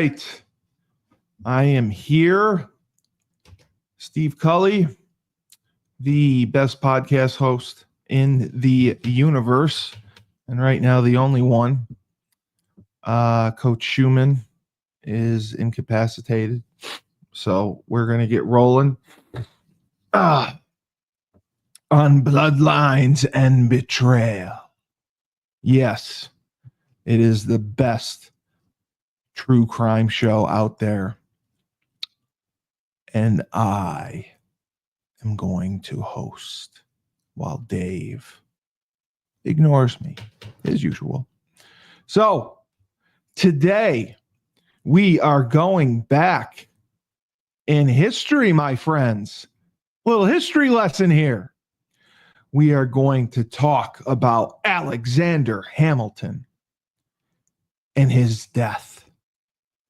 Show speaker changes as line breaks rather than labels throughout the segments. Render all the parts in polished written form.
right. I am here. Steve Cully, the best podcast host in the universe, and right now the only one. Coach Schuman is incapacitated, so we're going to get rolling on Bloodlines and Betrayal. Yes, it is the best true crime show out there. And I am going to host while Dave ignores me, as usual. So today we are going back in history, my friends. Little history lesson here. We are going to talk about Alexander Hamilton and his death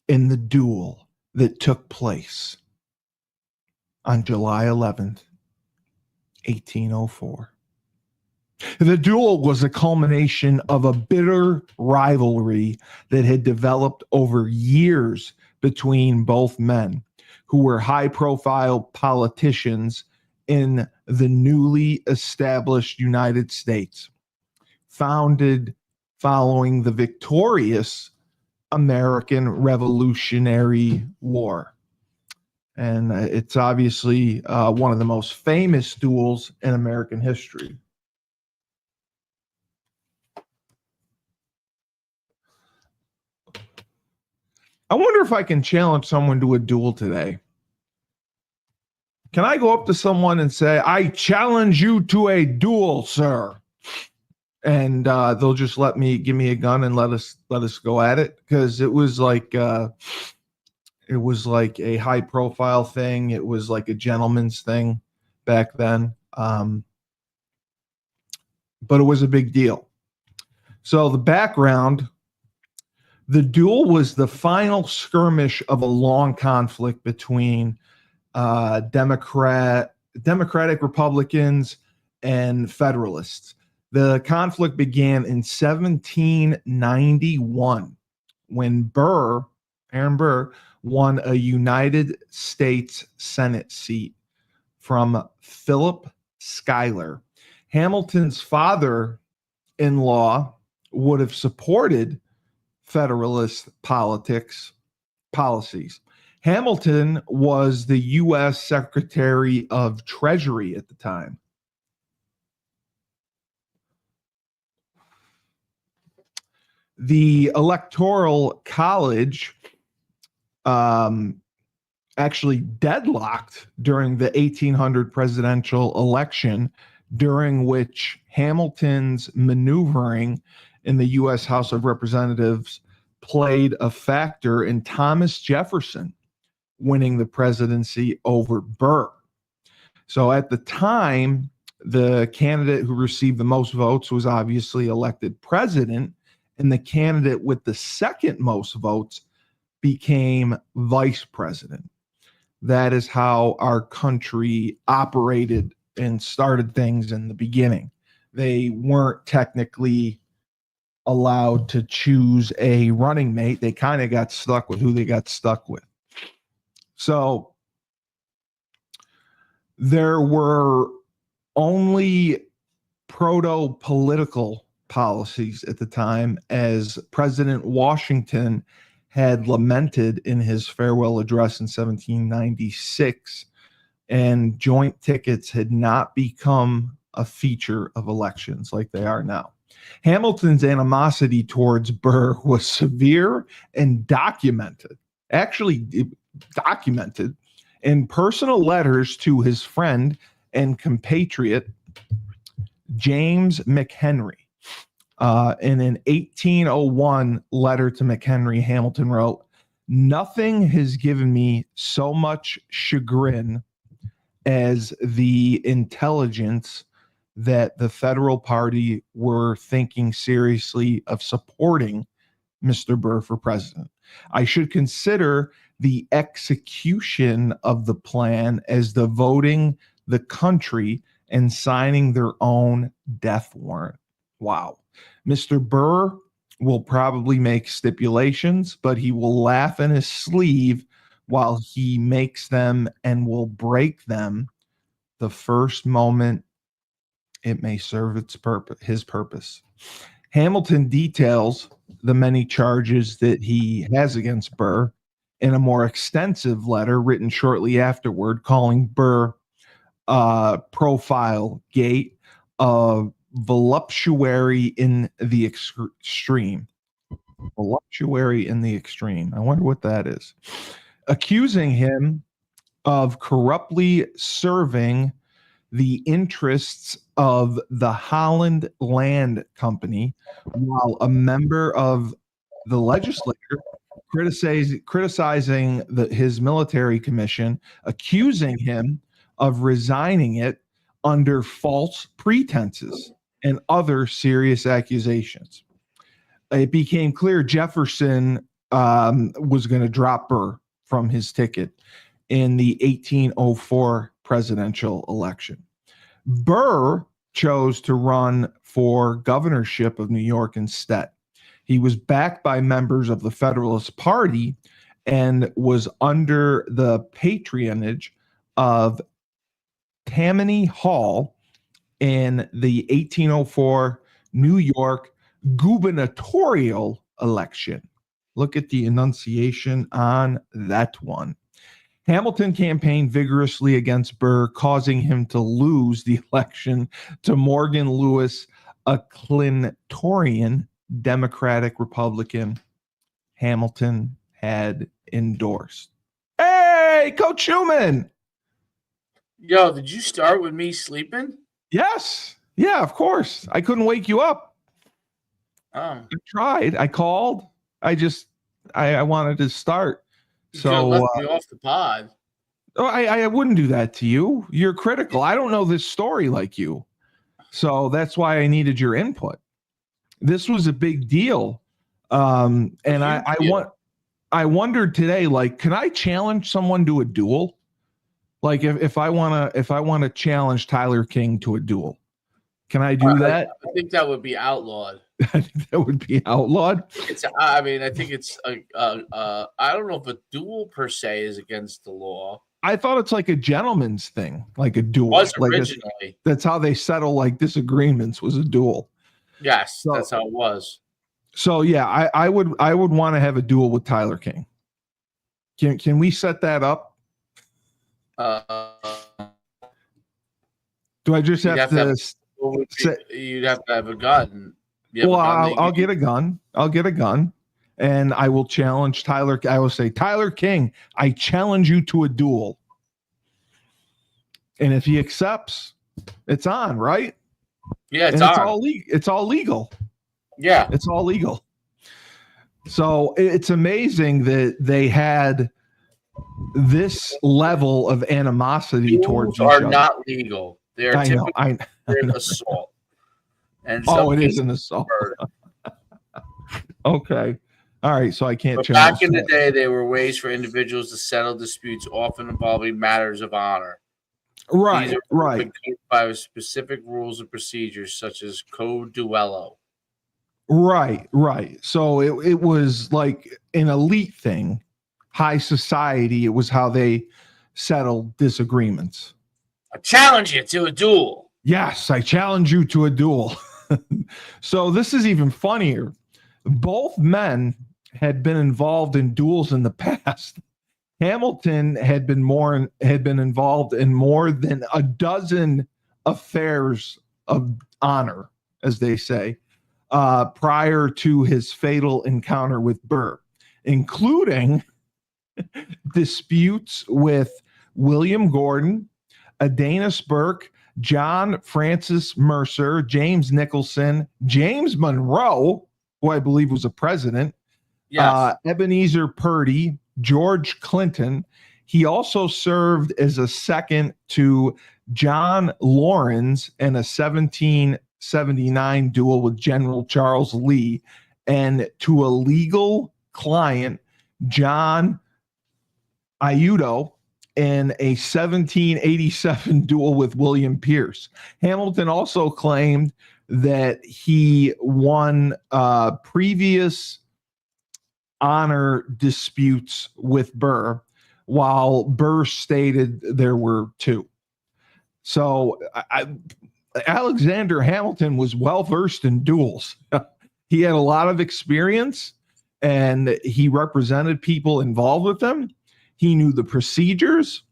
in the duel that took place on July 11th, 1804. The duel was a culmination of a bitter rivalry that had developed over years between both men, who were high-profile politicians in the newly established United States, founded following the victorious American Revolutionary War. And it's obviously one of the most famous duels in American history. I wonder if I can challenge someone to a duel today. Can I go up to someone and say, I challenge you to a duel, sir? And they'll just give me a gun and let us go at it? Because it was like a high profile thing. It was like a gentleman's thing back then. But it was a big deal. So the background, the duel was the final skirmish of a long conflict between Democratic Republicans and Federalists. The conflict began in 1791 when Aaron Burr, won a United States Senate seat from Philip Schuyler. Hamilton's father-in-law would have supported Federalist policies. Hamilton was the U.S. Secretary of Treasury at the time. The Electoral College actually deadlocked during the 1800 presidential election, during which Hamilton's maneuvering in the U.S. House of Representatives played a factor in Thomas Jefferson winning the presidency over Burr. So at the time, the candidate who received the most votes was obviously elected president, and the candidate with the second most votes became vice president. That is how our country operated and started things in the beginning. They weren't technically allowed to choose a running mate. They kind of got stuck with who they got stuck with. So there were only proto-political policies at the time, as President Washington had lamented in his farewell address in 1796, and joint tickets had not become a feature of elections like they are now. Hamilton's animosity towards Burr was severe and documented in personal letters to his friend and compatriot, James McHenry. In an 1801 letter to McHenry, Hamilton wrote, "Nothing has given me so much chagrin as the intelligence that the federal party were thinking seriously of supporting Mr. Burr for president. I should consider the execution of the plan as devoting the country and signing their own death warrant." Wow. Mr. Burr will probably make stipulations, but he will laugh in his sleeve while he makes them and will break them the first moment it may serve his purpose. Hamilton details the many charges that he has against Burr in a more extensive letter written shortly afterward, calling Burr profile gate voluptuary in the extreme. Voluptuary in the extreme. I wonder what that is. Accusing him of corruptly serving the interests of the Holland Land Company while a member of the legislature, criticizing his military commission, accusing him of resigning it under false pretenses and other serious accusations. It became clear Jefferson was going to drop Burr from his ticket in the 1804 presidential election. Burr chose to run for governorship of New York instead. He was backed by members of the Federalist Party and was under the patronage of Tammany Hall in the 1804 New York gubernatorial election. Look at the enunciation on that one. Hamilton campaigned vigorously against Burr, causing him to lose the election to Morgan Lewis, a Clintorian Democratic Republican Hamilton had endorsed. Hey, Coach Schuman!
Yo, did you start with me sleeping?
Yes. Yeah, of course. I couldn't wake you up.
Oh.
I tried. I called. I wanted to start.
You
So
left me off the pod.
Oh, I wouldn't do that to you. You're critical. I don't know this story like you. So that's why I needed your input. This was a big deal. And I wondered today, like, can I challenge someone to a duel? Like if I want to challenge Tyler King to a duel, can I do that?
I think that would be outlawed.
I think that would be outlawed.
I think it's I don't know if a duel per se is against the law.
I thought it's like a gentleman's thing, like a duel.
It was originally.
Like that's how they settle like disagreements, was a duel.
Yes, so, that's how it was.
So yeah, I would want to have a duel with Tyler King. Can we set that up? Do I just have to
you'd have to have a gun.
Well, I'll get a gun. I'll get a gun, and I will challenge Tyler. I will say, Tyler King, I challenge you to a duel. And if he accepts, it's on, right?
Yeah,
it's all legal.
Yeah,
it's all legal. So it's amazing that they had this level of animosity towards each other.
Are not legal. They're typically an assault.
And it is an assault. Okay. All right. So I can't change.
Back in the day, there were ways for individuals to settle disputes, often involving matters of honor.
Right. Right.
By specific rules and procedures, such as code duello.
Right. Right. So it was like an elite thing, high society. It was how they settled disagreements.
I challenge you to a duel.
Yes, I challenge you to a duel. So this is even funnier. Both men had been involved in duels in the past. Hamilton had been involved in more than a dozen affairs of honor, as they say, prior to his fatal encounter with Burr, including disputes with William Gordon, Adonis Burke, John Francis Mercer, James Nicholson, James Monroe, who I believe was a president, Ebenezer Purdy, George Clinton. He also served as a second to John Laurens in a 1779 duel with General Charles Lee, and to a legal client, John Iudo, in a 1787 duel with William Pierce. Hamilton also claimed that he won previous honor disputes with Burr, while Burr stated there were two. So Alexander Hamilton was well versed in duels. He had a lot of experience, and he represented people involved with them. He knew the procedures.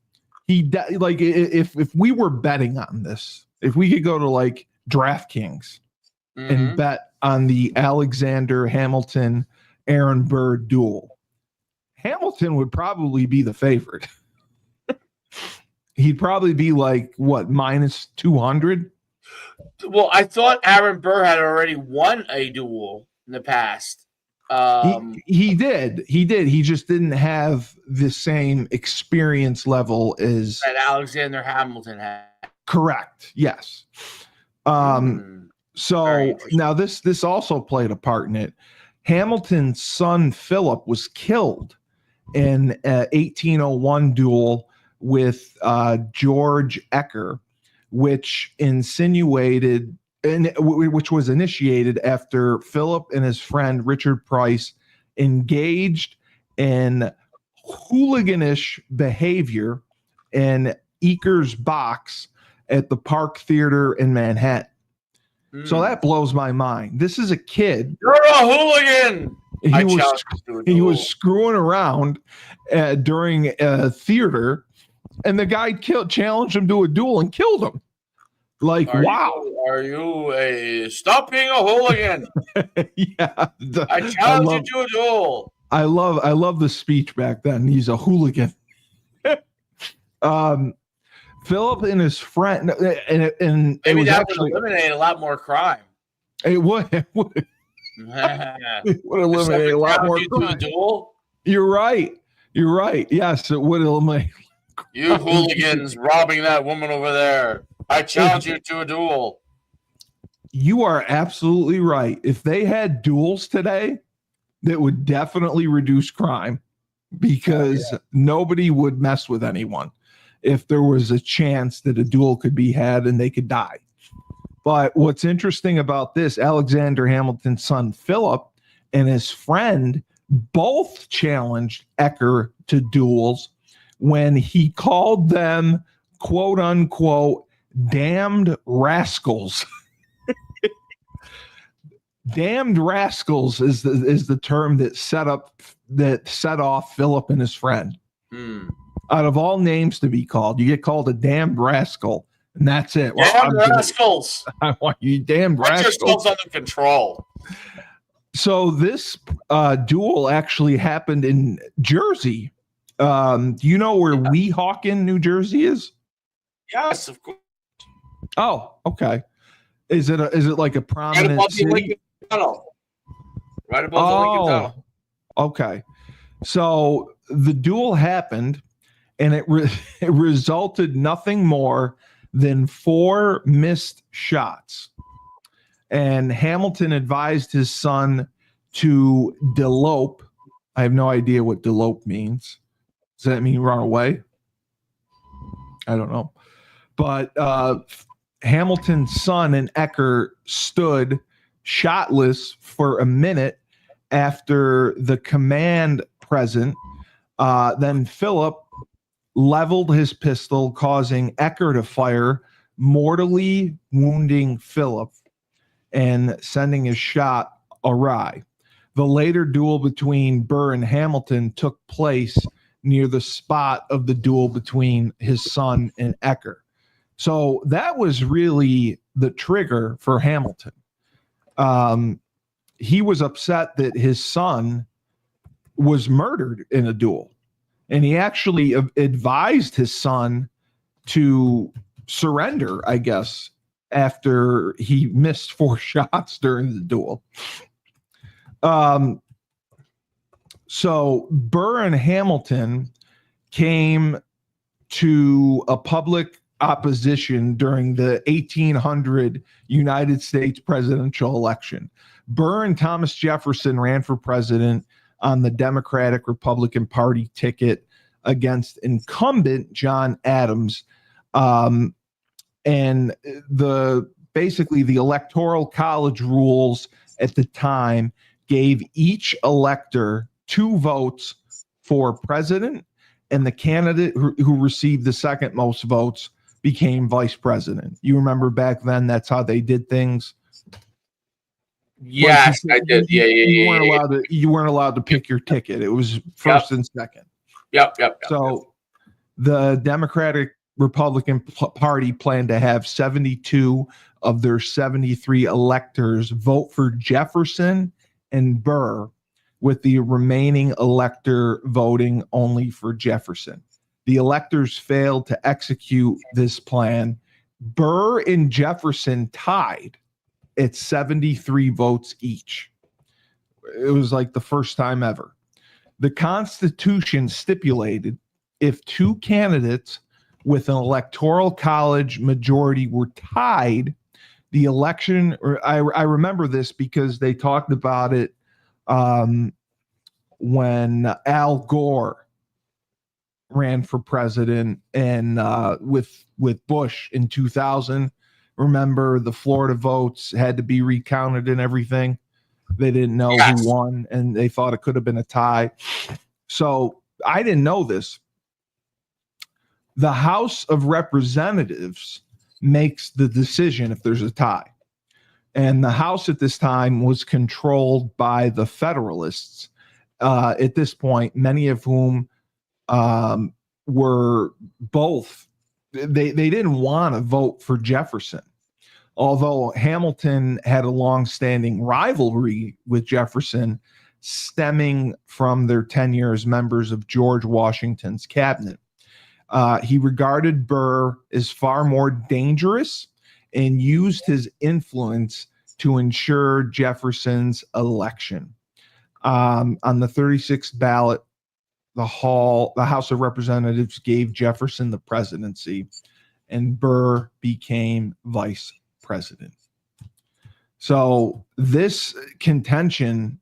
Like if we were betting on this, if we could go to like DraftKings and bet on the Alexander Hamilton Aaron Burr duel, Hamilton would probably be the favorite. He'd probably be like what, minus 200.
Well, I thought Aaron Burr had already won a duel in the past.
He did. He just didn't have the same experience level as
that Alexander Hamilton had.
Correct. Yes. So now this also played a part in it. Hamilton's son Philip was killed in an 1801 duel with George Ecker, which was initiated after Philip and his friend Richard Price engaged in hooliganish behavior in Ecker's box at the Park Theater in Manhattan. So that blows my mind. This is a kid.
You're a hooligan.
He was screwing around during a theater, and the guy challenged him to a duel and killed him. Like, wow.
Are you stop being a hooligan?
Yeah.
I challenge you to a duel.
I love the speech back then. He's a hooligan. Philip and his friend, and
maybe
it was
that
actually
would eliminate a lot more crime.
It would. It would eliminate a lot more crime. You're right. Yes, it would eliminate.
You hooligans robbing that woman over there. I challenge you to a duel.
You are absolutely right. If they had duels today, that would definitely reduce crime, because nobody would mess with anyone if there was a chance that a duel could be had and they could die. But what's interesting about this, Alexander Hamilton's son Philip and his friend both challenged Ecker to duels when he called them, quote unquote, damned rascals. Damned rascals is the term that set off Philip and his friend. Out of all names to be called, you get called a damned rascal, and that's it.
Damned rascals!
I want you damned rascals.
Get yourselves under control.
So this duel actually happened in Jersey. Do you know where Weehawken, New Jersey is?
Yes, of course.
Oh, okay. Is it like a prominent city?
Right above the Lincoln Tunnel.
Okay. So the duel happened, and it resulted nothing more than 4 missed shots. And Hamilton advised his son to delope. I have no idea what delope means. Does that mean run away? I don't know. But Hamilton's son and Ecker stood shotless for a minute after the command present. Then Philip leveled his pistol, causing Ecker to fire, mortally wounding Philip and sending his shot awry. The later duel between Burr and Hamilton took place near the spot of the duel between his son and Ecker. So that was really the trigger for Hamilton. He was upset that his son was murdered in a duel, and he actually advised his son to surrender, I guess, after he missed 4 shots during the duel. So Burr and Hamilton came to a public opposition during the 1800 United States presidential election. Burr and Thomas Jefferson ran for president on the Democratic Republican Party ticket against incumbent John Adams. And the basically the Electoral College rules at the time gave each elector 2 votes for president, and the candidate who received the second most votes became vice president. You remember back then that's how they did things?
Yes, I did.
You weren't allowed to pick your ticket. It was first and second.
Yep.
So the Democratic Republican Party planned to have 72 of their 73 electors vote for Jefferson and Burr, with the remaining elector voting only for Jefferson. The electors failed to execute this plan. Burr and Jefferson tied at 73 votes each. It was like the first time ever. The Constitution stipulated if 2 candidates with an electoral college majority were tied, the election, or I remember this because they talked about it when Al Gore ran for president and with Bush in 2000. Remember, the Florida votes had to be recounted and everything. They didn't know who won, and they thought it could have been a tie. So I didn't know this. The House of Representatives makes the decision if there's a tie. And the House at this time was controlled by the Federalists. At this point, many of whom were both, they didn't want to vote for Jefferson. Although Hamilton had a long-standing rivalry with Jefferson, stemming from their tenure as members of George Washington's cabinet. He regarded Burr as far more dangerous and used his influence to ensure Jefferson's election. On the 36th ballot, the House of Representatives gave Jefferson the presidency, and Burr became vice president. So this contention,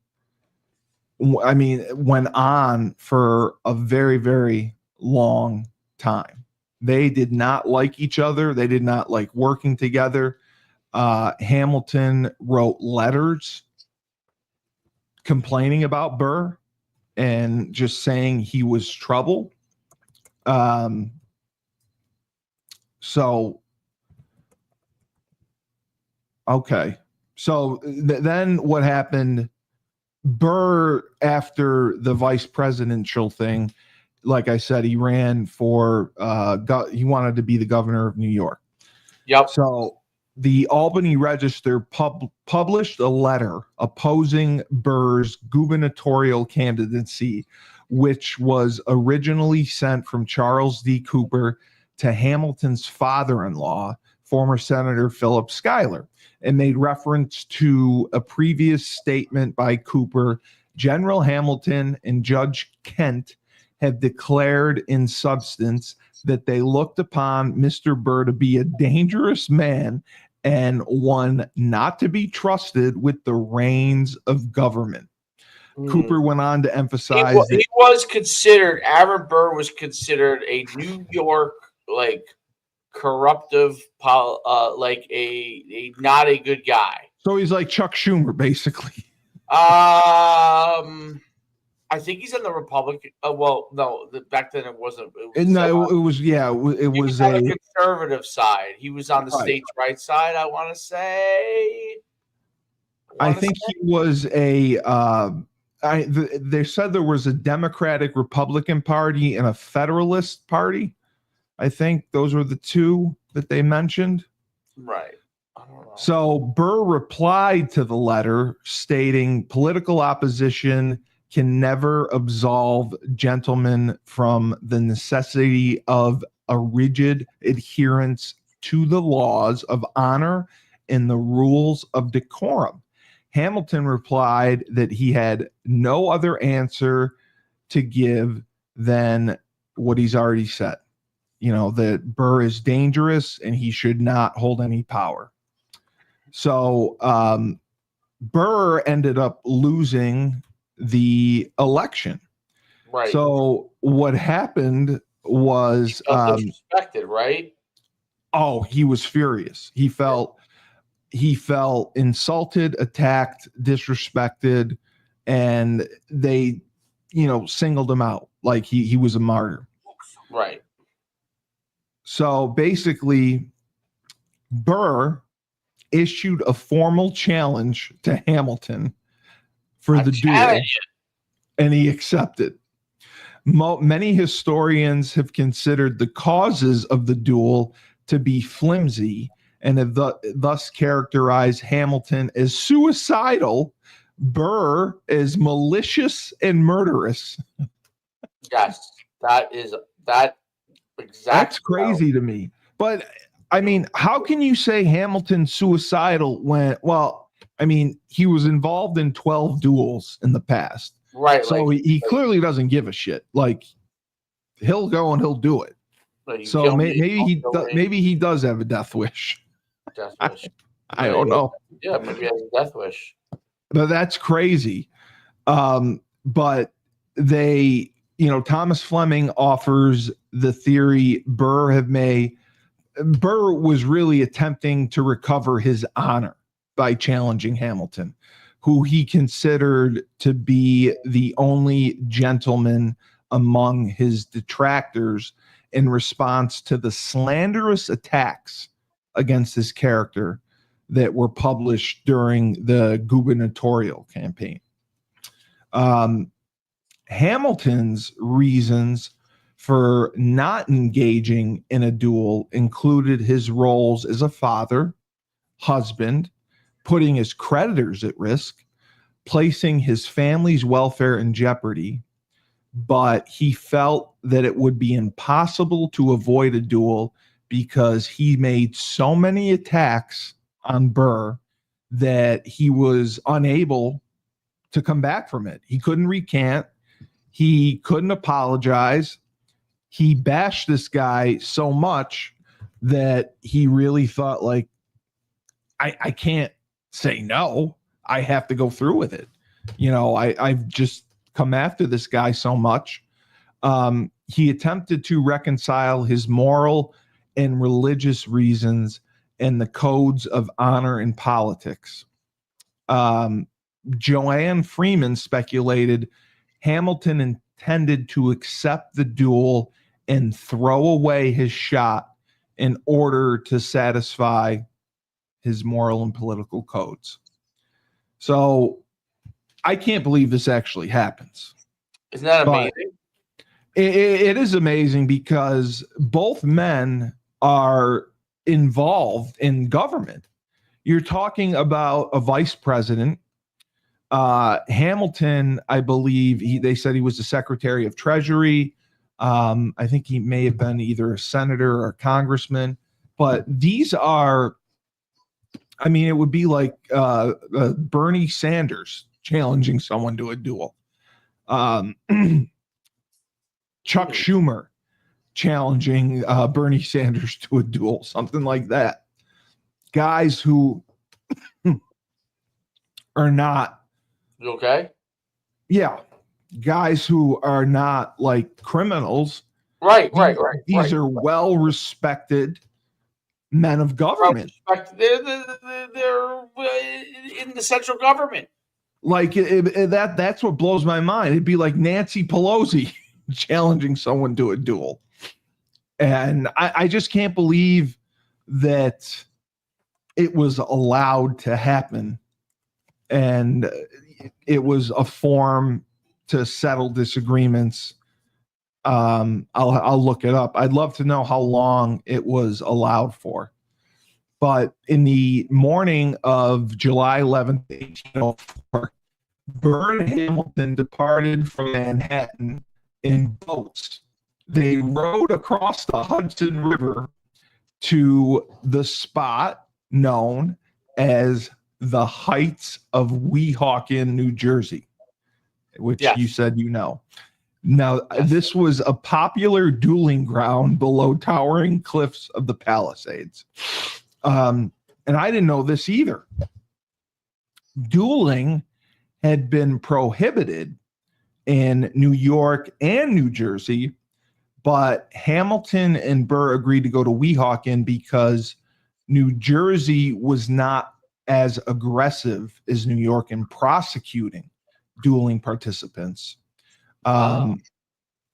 went on for a very, very long time. They did not like each other. They did not like working together. Hamilton wrote letters complaining about Burr and just saying he was trouble. Okay. So then what happened? Burr, after the vice presidential thing, like I said, he ran for, he wanted to be the governor of New York.
Yep.
So the Albany Register published a letter opposing Burr's gubernatorial candidacy, which was originally sent from Charles D. Cooper to Hamilton's father-in-law, former Senator Philip Schuyler, and made reference to a previous statement by Cooper. General Hamilton and Judge Kent have declared in substance that they looked upon Mr. Burr to be a dangerous man and one not to be trusted with the reins of government. Cooper went on to emphasize that
he was considered, Aaron Burr was considered a New York, corruptive, like a not a good guy.
So he's like Chuck Schumer, basically.
I think he's in the Republican. Well, no, back then it wasn't.
It was
on the conservative side. He was on the states' right side, I want to say.
I think he was a. They said there was a Democratic Republican Party and a Federalist Party. I think those were the two that they mentioned.
Right. I don't know.
So Burr replied to the letter stating political opposition can never absolve gentlemen from the necessity of a rigid adherence to the laws of honor and the rules of decorum. Hamilton replied that he had no other answer to give than what he's already said. That Burr is dangerous and he should not hold any power. So Burr ended up losing the election.
Right.
So what happened was
disrespected, right?
Oh, he was furious. He felt he felt insulted, attacked, disrespected, and they, singled him out like he was a martyr.
Right.
So basically, Burr issued a formal challenge to Hamilton for the duel, and he accepted. Many historians have considered the causes of the duel to be flimsy and have thus characterized Hamilton as suicidal, Burr as malicious and murderous.
Yes, that exactly.
That's crazy to me. But I mean, how can you say Hamilton's suicidal when, he was involved in 12 duels in the past.
Right.
So he clearly doesn't give a shit. Like, he'll go and he'll do it. So maybe he does have a death wish.
Death wish.
I don't know.
Yeah, maybe he has a death wish.
But that's crazy. But they, Thomas Fleming offers the theory Burr was really attempting to recover his honor by challenging Hamilton, who he considered to be the only gentleman among his detractors in response to the slanderous attacks against his character that were published during the gubernatorial campaign. Hamilton's reasons for not engaging in a duel included his roles as a father, husband, putting his creditors at risk, placing his family's welfare in jeopardy, but he felt that it would be impossible to avoid a duel because he made so many attacks on Burr that he was unable to come back from it. He couldn't recant. He couldn't apologize. He bashed this guy so much that he really thought, like, I can't say no. I have to go through with it. I've just come after this guy so much. He attempted to reconcile his moral and religious reasons and the codes of honor in politics. Joanne Freeman speculated Hamilton intended to accept the duel and throw away his shot in order to satisfy his moral and political codes. So I can't believe this actually happens.
Isn't that amazing?
It is amazing because both men are involved in government. You're talking about a vice president. Hamilton, I believe, they said he was the Secretary of Treasury. I think he may have been either a senator or a congressman. But these are, it would be like Bernie Sanders challenging someone to a duel. Chuck Schumer challenging Bernie Sanders to a duel, something like that. Guys who are not.
You okay?
Yeah. Guys who are not like criminals.
Right.
These are well-respected men of government.
They're in the central government.
Like that's what blows my mind. It'd be like Nancy Pelosi challenging someone to a duel. And I just can't believe that it was allowed to happen. And it was a form to settle disagreements. I'll look it up. I'd love to know how long it was allowed for. But in the morning of July 11th, 1804, Burr and Hamilton departed from Manhattan in boats. They rowed across the Hudson River to the spot known as the Heights of Weehawken, New Jersey, which you said Now, this was a popular dueling ground below towering cliffs of the Palisades. And I didn't know this either. Dueling had been prohibited in New York and New Jersey, but Hamilton and Burr agreed to go to Weehawken because New Jersey was not as aggressive as New York in prosecuting dueling participants. And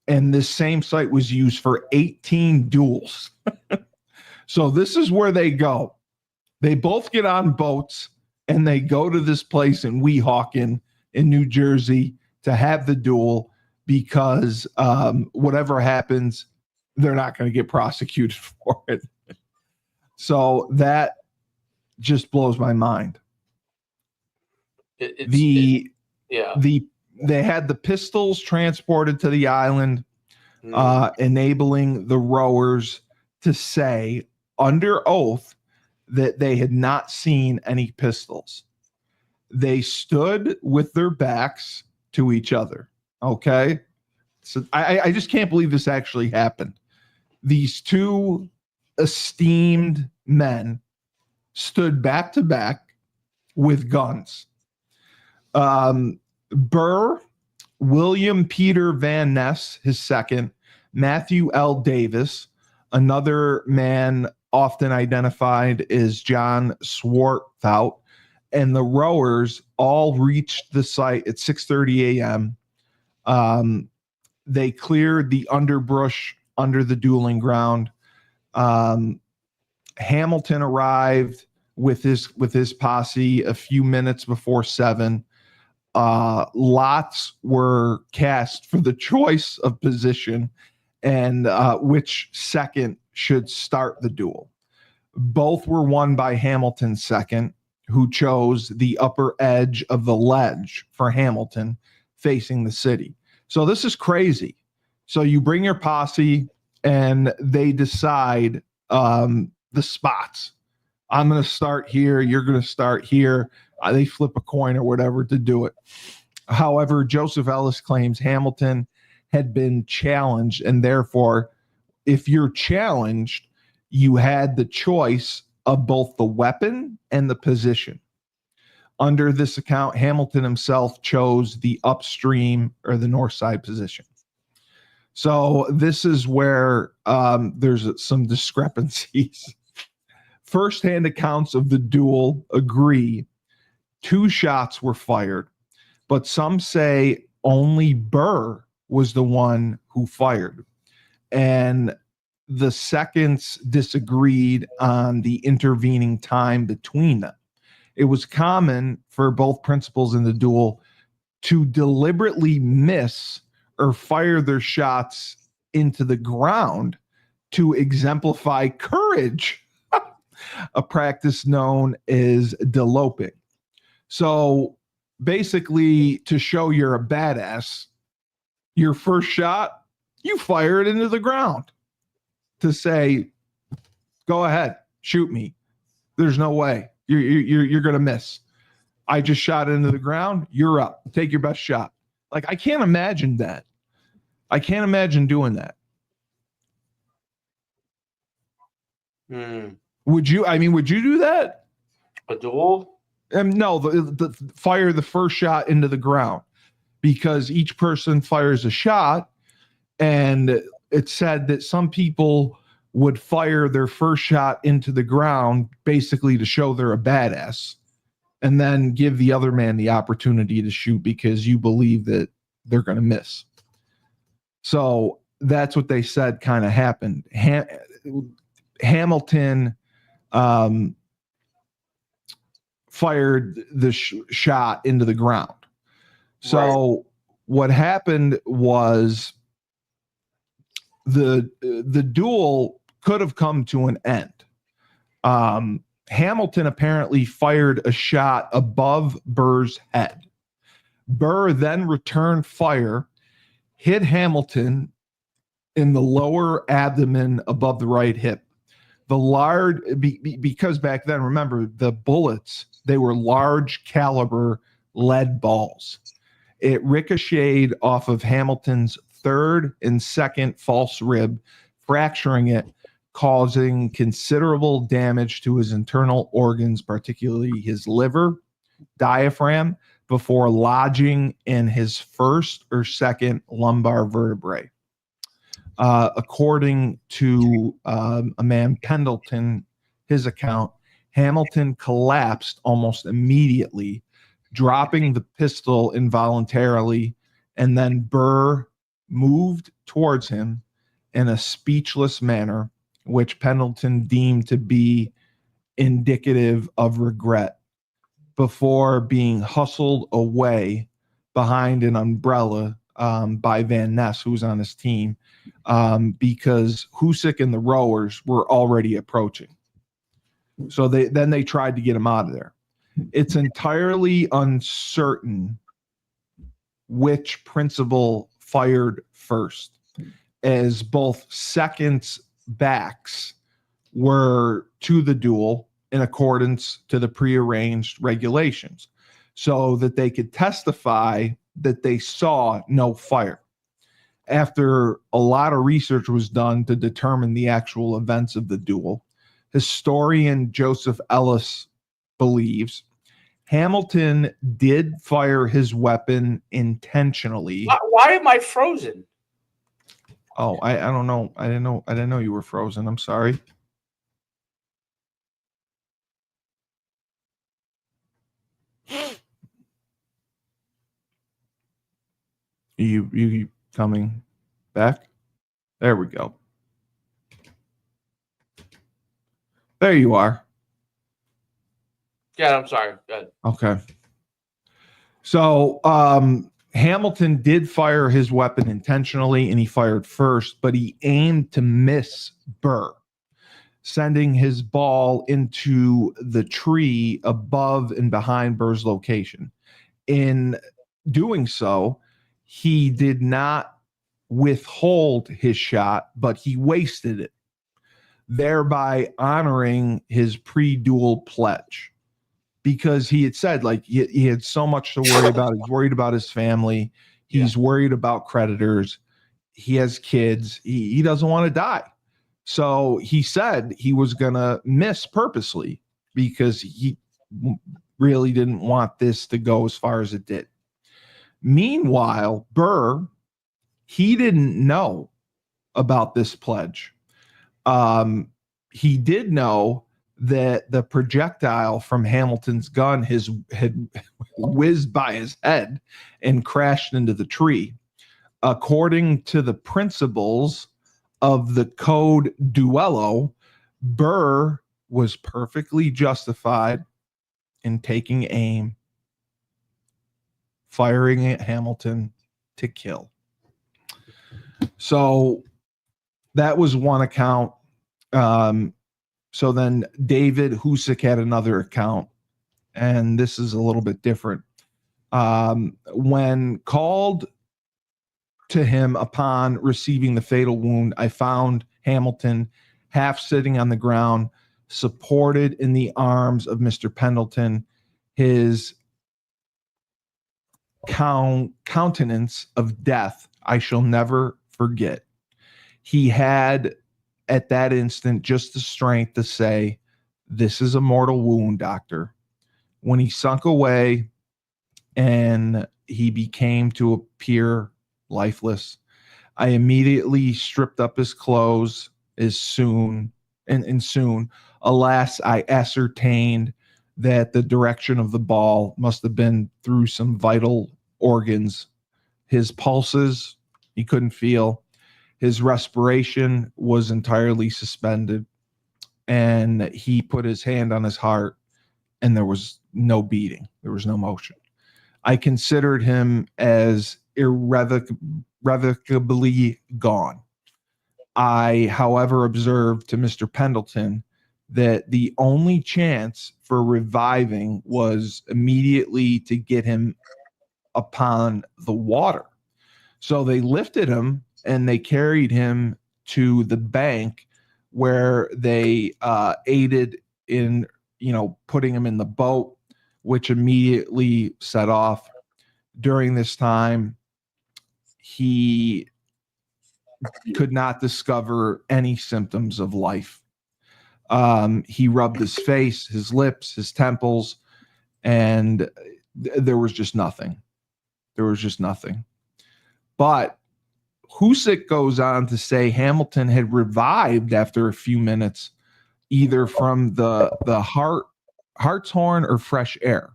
this same site was used for 18 duels. So this is where they go. They both get on boats and they go to this place in Weehawken in New Jersey to have the duel because whatever happens, they're not going to get prosecuted for it. So that just blows my mind. They had the pistols transported to the island, enabling the rowers to say under oath that they had not seen any pistols. They stood with their backs to each other. Okay. So I just can't believe this actually happened. These two esteemed men stood back to back with guns. Burr, William Peter Van Ness, his second, Matthew L. Davis, another man often identified as John Swarthout, and the rowers all reached the site at 6:30 a.m. They cleared the underbrush under the dueling ground. Hamilton arrived with his posse a few minutes before 7. Lots were cast for the choice of position and which second should start the duel. Both were won by Hamilton's second, who chose the upper edge of the ledge for Hamilton facing the city. So this is crazy. So you bring your posse and they decide the spots. I'm going to start here. You're going to start here. They flip a coin or whatever to do it. However, Joseph Ellis claims Hamilton had been challenged, and therefore, if you're challenged, you had the choice of both the weapon and the position. Under this account, Hamilton himself chose the upstream or the north side position. So this is where there's some discrepancies. First-hand accounts of the duel agree 2 shots were fired, but some say only Burr was the one who fired. And the seconds disagreed on the intervening time between them. It was common for both principals in the duel to deliberately miss or fire their shots into the ground to exemplify courage, a practice known as deloping. So basically, to show you're a badass, your first shot, you fire it into the ground to say, go ahead, shoot me. There's no way you're going to miss. I just shot it into the ground. You're up. Take your best shot. Like, I can't imagine that. I can't imagine doing that. Would you do that?
A duel?
No, the fire the first shot into the ground, because each person fires a shot, and it said that some people would fire their first shot into the ground basically to show they're a badass, and then give the other man the opportunity to shoot because you believe that they're going to miss. So that's what they said kind of happened. Hamilton fired the shot into the ground. So what happened was the duel could have come to an end. Hamilton apparently fired a shot above Burr's head. Burr then returned fire, hit Hamilton in the lower abdomen above the right hip. Because back then, remember, the bullets, they were large caliber lead balls. It ricocheted off of Hamilton's third and second false rib, fracturing it, causing considerable damage to his internal organs, particularly his liver, diaphragm, before lodging in his first or second lumbar vertebrae. According to a man Pendleton, his account, Hamilton collapsed almost immediately, dropping the pistol involuntarily, and then Burr moved towards him in a speechless manner, which Pendleton deemed to be indicative of regret, before being hustled away behind an umbrella by Van Ness, who was on his team, because Husick and the rowers were already approaching. So they tried to get him out of there. It's entirely uncertain which principal fired first, as both seconds backs were to the duel in accordance to the prearranged regulations, so that they could testify that they saw no fire. After a lot of research was done to determine the actual events of the duel, historian Joseph Ellis believes Hamilton did fire his weapon intentionally.
Why am I frozen?
Oh, I don't know. I didn't know you were frozen. I'm sorry. You coming back? There we go. There you are.
Yeah, I'm sorry. Good.
Okay. So Hamilton did fire his weapon intentionally, and he fired first, but he aimed to miss Burr, sending his ball into the tree above and behind Burr's location. In doing so, he did not withhold his shot, but he wasted it, thereby honoring his pre-duel pledge, because he had said, like, he had so much to worry about. He's worried about his family. He's worried about creditors. He has kids. He doesn't want to die. So he said he was going to miss purposely because he really didn't want this to go as far as it did. Meanwhile, Burr, he didn't know about this pledge. He did know that the projectile from Hamilton's gun had whizzed by his head and crashed into the tree. According to the principles of the code Duello, Burr was perfectly justified in taking aim, firing at Hamilton to kill. So that was one account. So then David Husick had another account, and this is a little bit different. When called to him upon receiving the fatal wound, I found Hamilton half sitting on the ground, supported in the arms of Mr. Pendleton, his countenance of death I shall never forget. He had, at that instant, just the strength to say, "This is a mortal wound, doctor." When he sunk away and he became to appear lifeless, I immediately stripped up his clothes soon, alas, I ascertained that the direction of the ball must have been through some vital organs. His pulses, he couldn't feel. His respiration was entirely suspended, and he put his hand on his heart, and there was no beating. There was no motion. I considered him as irrevocably gone. I, however, observed to Mr. Pendleton that the only chance for reviving was immediately to get him upon the water. So they lifted him and they carried him to the bank, where they aided in, putting him in the boat, which immediately set off. During this time, he could not discover any symptoms of life. He rubbed his face, his lips, his temples, and there was just nothing. There was just nothing. But Husick goes on to say Hamilton had revived after a few minutes, either from the hartshorn or fresh air.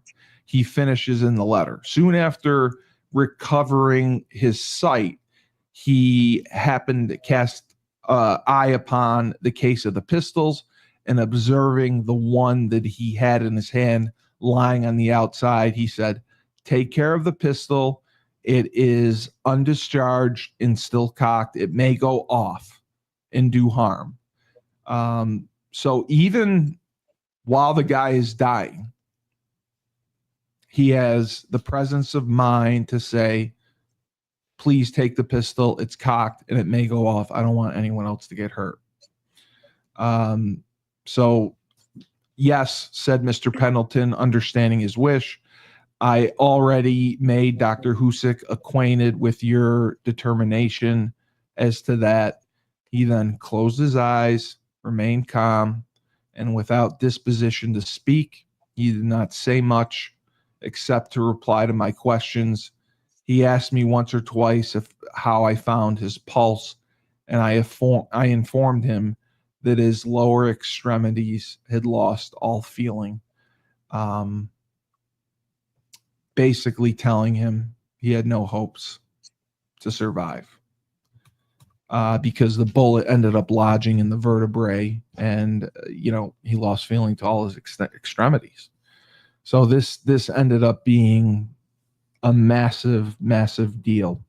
He finishes in the letter. Soon after recovering his sight, he happened to cast eye upon the case of the pistols, and observing the one that he had in his hand lying on the outside, he said, "Take care of the pistol. It is undischarged and still cocked. It may go off and do harm." So even while the guy is dying, he has the presence of mind to say, "Please take the pistol. It's cocked and it may go off. I don't want anyone else to get hurt." So yes, said Mr. Pendleton, understanding his wish. "I already made Dr. Husick acquainted with your determination as to that." He then closed his eyes, remained calm, and without disposition to speak, he did not say much except to reply to my questions. He asked me once or twice how I found his pulse, and I informed him that his lower extremities had lost all feeling. Basically telling him he had no hopes to survive, because the bullet ended up lodging in the vertebrae, and he lost feeling to all his extremities. So this ended up being a massive deal.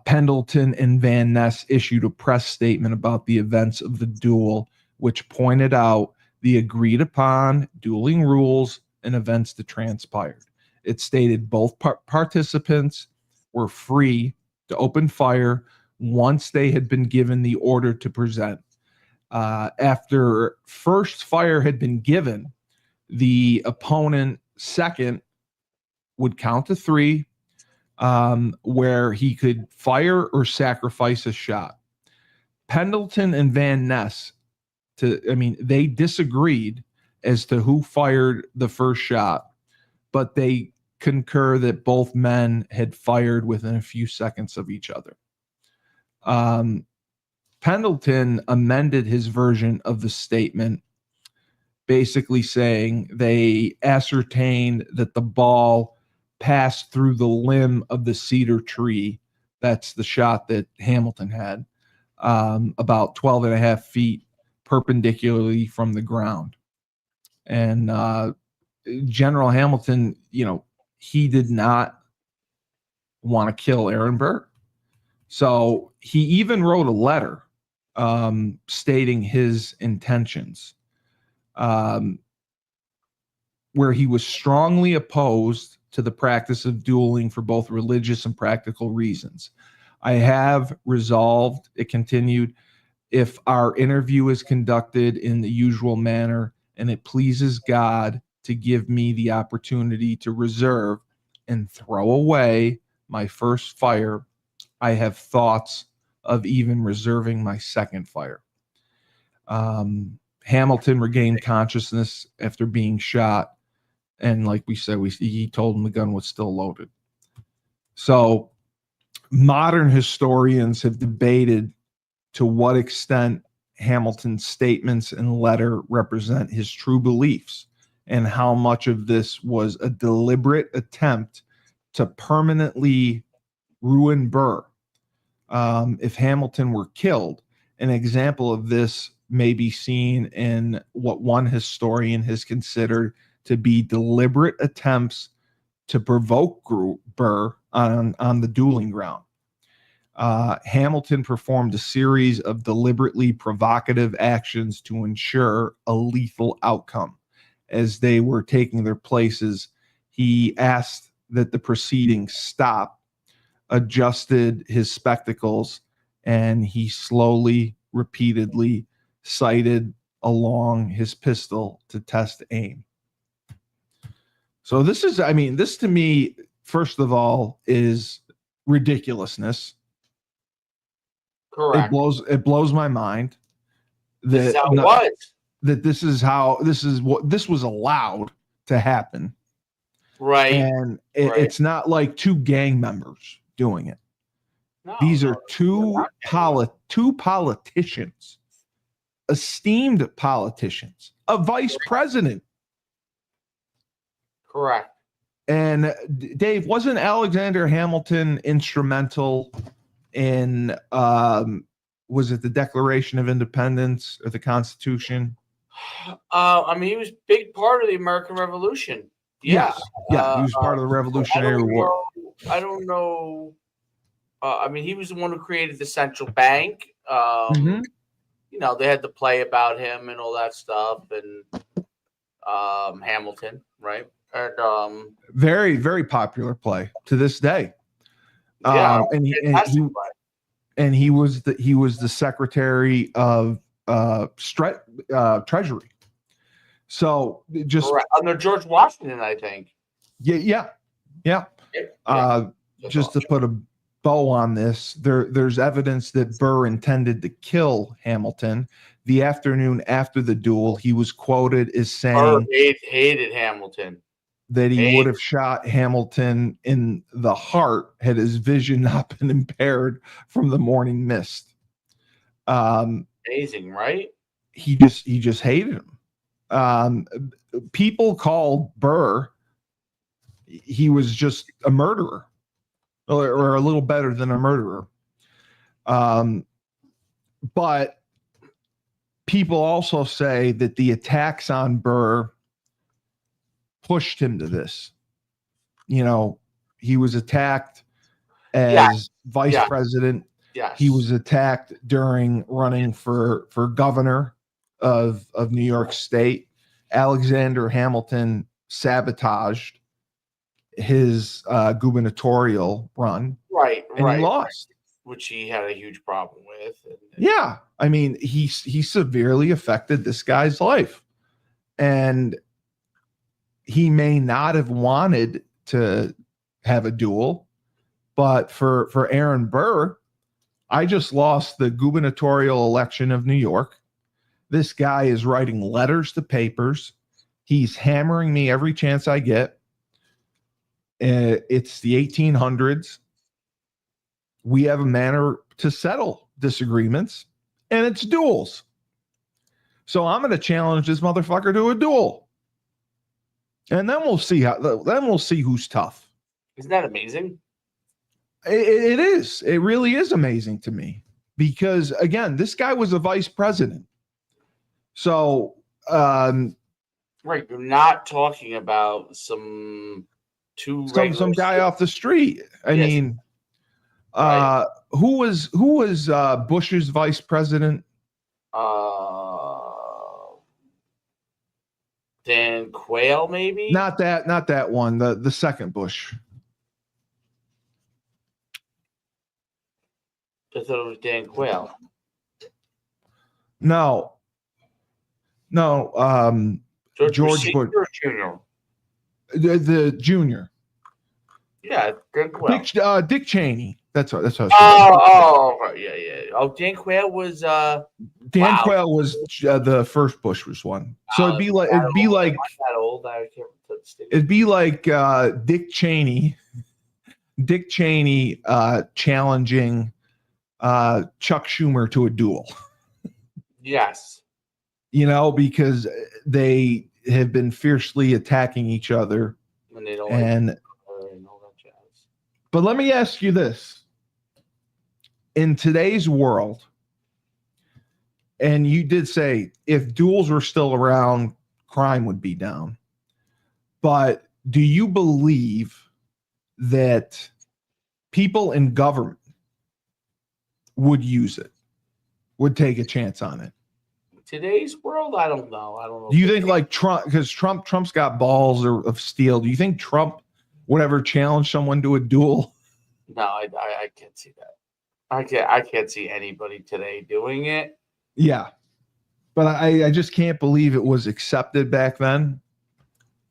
Pendleton and Van Ness issued a press statement about the events of the duel, which pointed out the agreed upon dueling rules and events that transpired. It stated both participants were free to open fire once they had been given the order to present. After first fire had been given, the opponent second would count to 3, where he could fire or sacrifice a shot. Pendleton and Van Ness, they disagreed as to who fired the first shot, but they concur that both men had fired within a few seconds of each other. Pendleton amended his version of the statement, basically saying they ascertained that the ball passed through the limb of the cedar tree. That's the shot that Hamilton had, about 12 and a half feet perpendicularly from the ground. And General Hamilton, he did not want to kill Aaron Burr. So he even wrote a letter stating his intentions, where he was strongly opposed to the practice of dueling for both religious and practical reasons. "I have resolved," it continued, "if our interview is conducted in the usual manner and it pleases God to give me the opportunity to reserve and throw away my first fire, I have thoughts of even reserving my second fire." Hamilton regained consciousness after being shot, and like we said, he told him the gun was still loaded. So modern historians have debated to what extent Hamilton's statements and letter represent his true beliefs, and how much of this was a deliberate attempt to permanently ruin Burr. If Hamilton were killed, an example of this may be seen in what one historian has considered to be deliberate attempts to provoke Burr on the dueling ground. Hamilton performed a series of deliberately provocative actions to ensure a lethal outcome. As they were taking their places, he asked that the proceedings stop, adjusted his spectacles, and he slowly, repeatedly sighted along his pistol to test aim. So this to me, first of all, is ridiculousness.
Correct.
It blows my mind that this is what this was allowed to happen.
Right.
And it's not like 2 gang members doing it. No, these are two politicians esteemed politicians, a vice president.
Correct.
And Dave, wasn't Alexander Hamilton instrumental in was it the Declaration of Independence or the Constitution?
I mean, he was a big part of the American Revolution. Yeah.
Yes. Yeah, he was part of the Revolutionary War.
I don't know. I mean, he was the one who created the central bank. You know, they had the play about him and all that stuff, and Hamilton, right? And
very, very popular play to this day.
Yeah,
and he was the Secretary of Treasury. So just
under George Washington, I think.
Yeah. Just to put a bow on this, there's evidence that Burr intended to kill Hamilton. The afternoon after the duel, he was quoted as saying
Burr hated Hamilton.
That he would have shot Hamilton in the heart had his vision not been impaired from the morning mist.
Amazing, right?
He just hated him. People called Burr, he was just a murderer, or a little better than a murderer. But people also say that the attacks on Burr pushed him to this. You know, he was attacked as vice president.
Yes.
He was attacked during running for governor of New York State. Alexander Hamilton sabotaged his gubernatorial run.
Right.
He lost.
Which he had a huge problem with.
Yeah. I mean, he severely affected this guy's life. And he may not have wanted to have a duel, but for Aaron Burr, I just lost the gubernatorial election of New York. This guy is writing letters to papers. He's hammering me every chance I get. It's the 1800s. We have a manner to settle disagreements, and it's duels. So I'm going to challenge this motherfucker to a duel. And then we'll see who's tough.
Isn't that amazing?
It is. It really is amazing to me because, again, this guy was a vice president. So,
right, you're not talking about some
guy off the street. I mean, who was Bush's vice president?
Dan Quayle, maybe?
Not that one. The second Bush.
I thought it was Dan Quayle.
No. George Bush
Jr.
The junior.
Yeah, Dan Quayle.
Dick Cheney. That's what.
Yeah. Oh, Dan Quayle was.
Quayle was the first Bush was one. So it'd be like Dick Cheney. Dick Cheney challenging Chuck Schumer to a duel.
Yes.
You know, because they have been fiercely attacking each other.
And they don't
and
all that jazz.
But let me ask you this. In today's world, and you did say if duels were still around, crime would be down. But do you believe that people in government would use it, would take a chance on it?
Today's world, I don't know.
Do you think like Trump, because Trump's got balls of steel? Do you think Trump would ever challenge someone to a duel?
No, I can't see that. I can't see anybody today doing it.
Yeah, but I just can't believe it was accepted back then,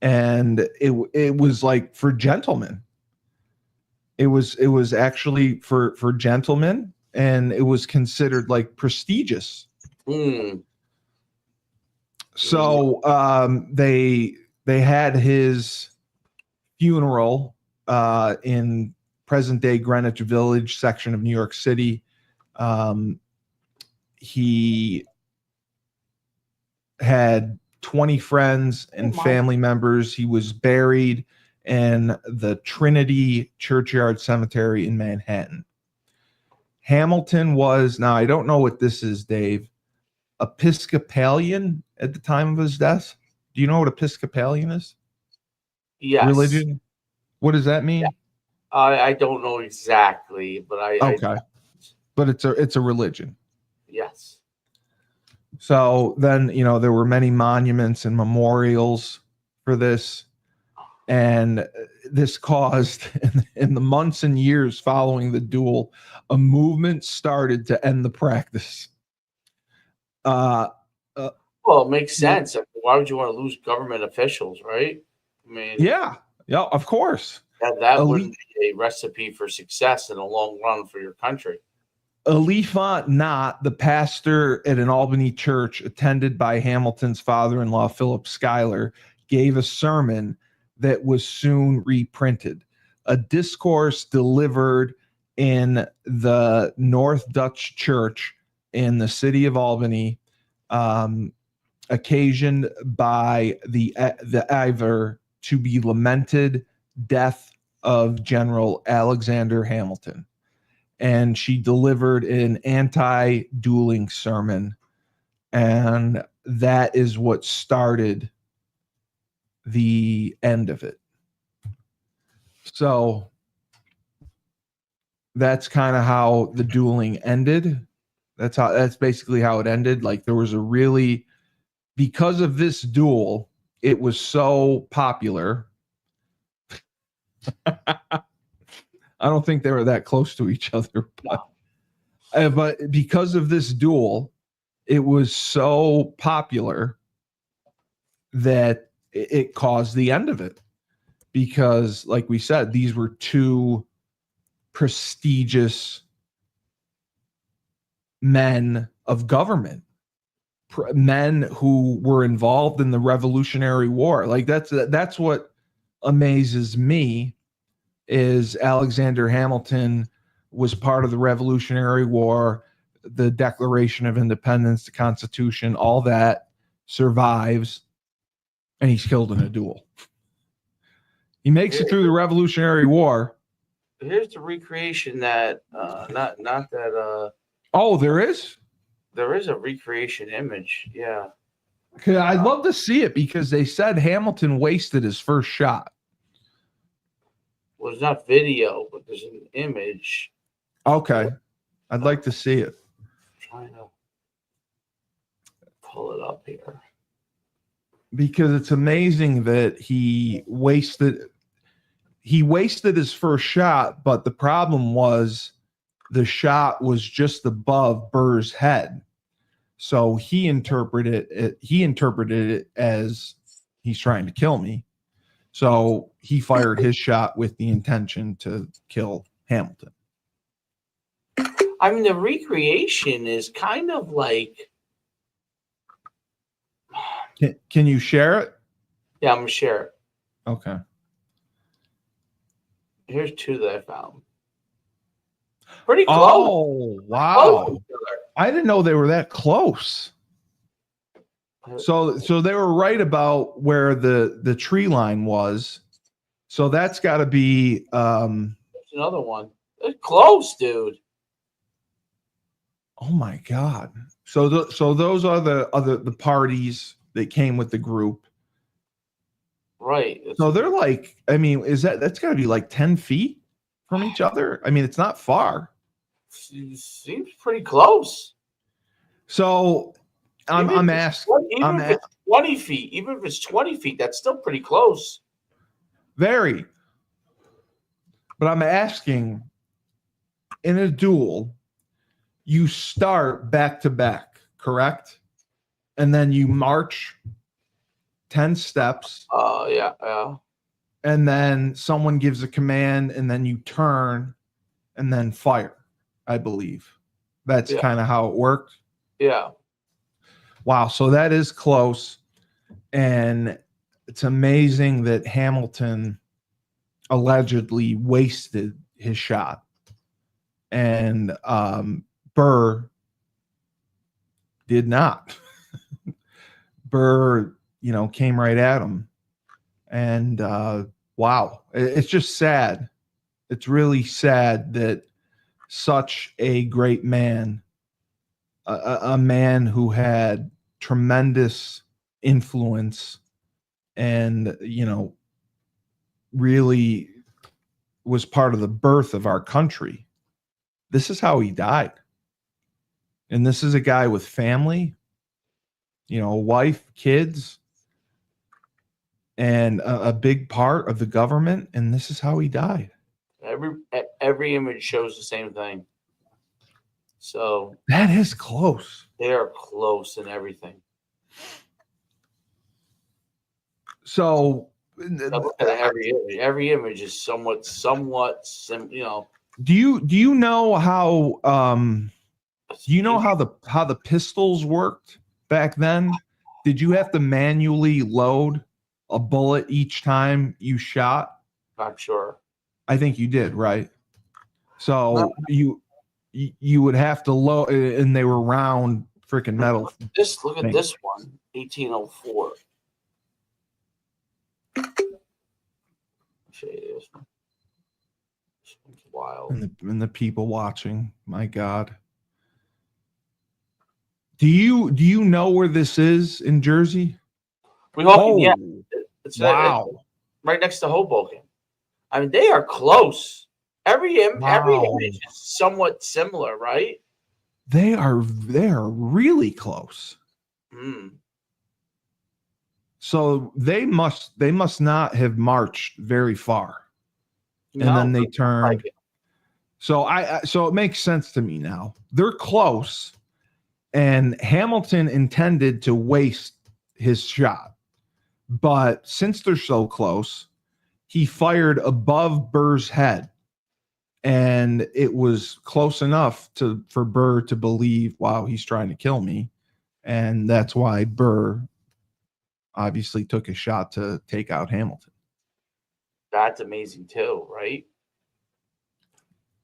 and it was like for gentlemen. It was actually for gentlemen, and it was considered like prestigious. So they had his funeral in present-day Greenwich Village section of New York City. He had 20 friends and family members. He was buried in the Trinity Churchyard Cemetery in Manhattan. Hamilton was, now I don't know what this is, Dave, Episcopalian at the time of his death. Do you know what Episcopalian is?
Yes.
Religion? What does that mean?
Yeah. I don't know exactly, but
okay. But it's a religion.
Yes.
So then, there were many monuments and memorials for this. And this caused, in the months and years following the duel, a movement started to end the practice.
Well, it makes sense. Why would you want to lose government officials, right? I mean,
yeah, of course.
That wouldn't be a recipe for success in the long run for your country.
Elifant Knott, the pastor at an Albany church attended by Hamilton's father-in-law, Philip Schuyler, gave a sermon that was soon reprinted. A discourse delivered in the North Dutch Church in the city of Albany, occasioned by the ever to be lamented death of General Alexander Hamilton. And she delivered an anti-dueling sermon, and that is what started the end of it. So that's kind of how the dueling ended. That's basically how it ended. Like, there was because of this duel, it was so popular. I don't think they were that close to each other, but because of this duel, it was so popular that it caused the end of it. Because, like we said, these were two prestigious men of government, men who were involved in the Revolutionary War. Like, that's what amazes me, is Alexander Hamilton was part of the Revolutionary War, the Declaration of Independence, the Constitution, all that survives, and he's killed in a duel. He makes it through the Revolutionary War.
Here's the recreation that not that
oh, there is
a recreation image. Yeah.
I'd love to see it, because they said Hamilton wasted his first shot.
Well, it's not video, but there's an image.
Okay. I'd like to see it.
I'm trying to pull it up here.
Because it's amazing that he wasted his first shot, but the problem was the shot was just above Burr's head. So he interpreted it as, he's trying to kill me. So he fired his shot with the intention to kill Hamilton.
I mean, the recreation is kind of like...
Can you share it?
Yeah, I'm going to share it.
Okay.
Here's two that I found. Pretty close.
Oh, wow. I didn't know they were that close. So they were right about where the tree line was. So that's got to be
there's another one. It's close, dude.
Oh my God. So those are the parties that came with the group.
Right.
So they're like, I mean, that's got to be like 10 feet from each other? I mean, it's not far.
Seems pretty close.
So I'm asking.
Even if it's 20 feet, even if it's 20 feet, that's still pretty close.
Very. But I'm asking, in a duel, you start back to back, correct? And then you march 10 steps.
Yeah.
And then someone gives a command, and then you turn and then fire, I believe. That's kind of how it worked.
Yeah.
Wow. So that is close. And it's amazing that Hamilton allegedly wasted his shot. And Burr did not. Burr, came right at him. And wow, it's just sad. It's really sad that such a great man, a man who had tremendous influence and, really was part of the birth of our country. This is how he died. And this is a guy with family, a wife, kids, and a big part of the government. And this is how he died.
Every image shows the same thing. So
that is close.
They are close in everything.
So
look at every image. Every image is somewhat
Do you know how how the pistols worked back then? Did you have to manually load a bullet each time you shot?
Not sure.
I think you did, right? So you would have to load, and they were round freaking metal.
Look at this one, 1804. Show you this one. This one's wild.
And the people watching, my God. Do you know where this is in Jersey?
Weehawken, yeah. It's
wow.
Right next to Hoboken. I mean, they are close. Every image is somewhat similar, right?
They are really close. So they must not have marched very far. And then they turned. So it makes sense to me now. They're close. And Hamilton intended to waste his shot. But since they're so close, he fired above Burr's head. And it was close enough for Burr to believe, wow, he's trying to kill me. And that's why Burr obviously took a shot to take out Hamilton.
That's amazing too, right?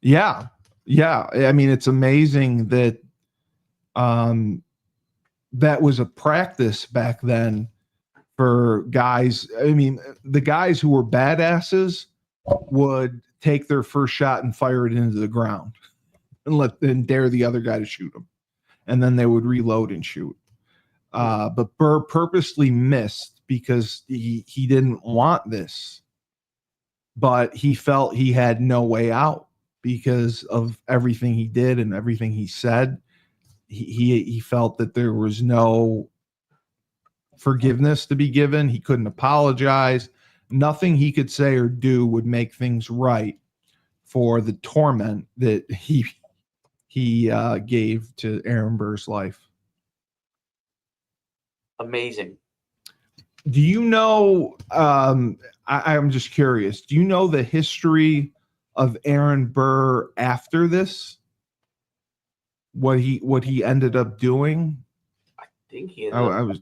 Yeah. Yeah. I mean, it's amazing that that was a practice back then for guys. I mean, the guys who were badasses would take their first shot and fire it into the ground and dare the other guy to shoot them. And then they would reload and shoot. But Burr purposely missed because he didn't want this, but he felt he had no way out because of everything he did and everything he said. He felt that there was no forgiveness to be given. He couldn't apologize. Nothing he could say or do would make things right for the torment that he gave to Aaron Burr's life.
Amazing.
Do you know, I'm just curious, do you know the history of Aaron Burr after this? What he ended up doing?
I think he ended up.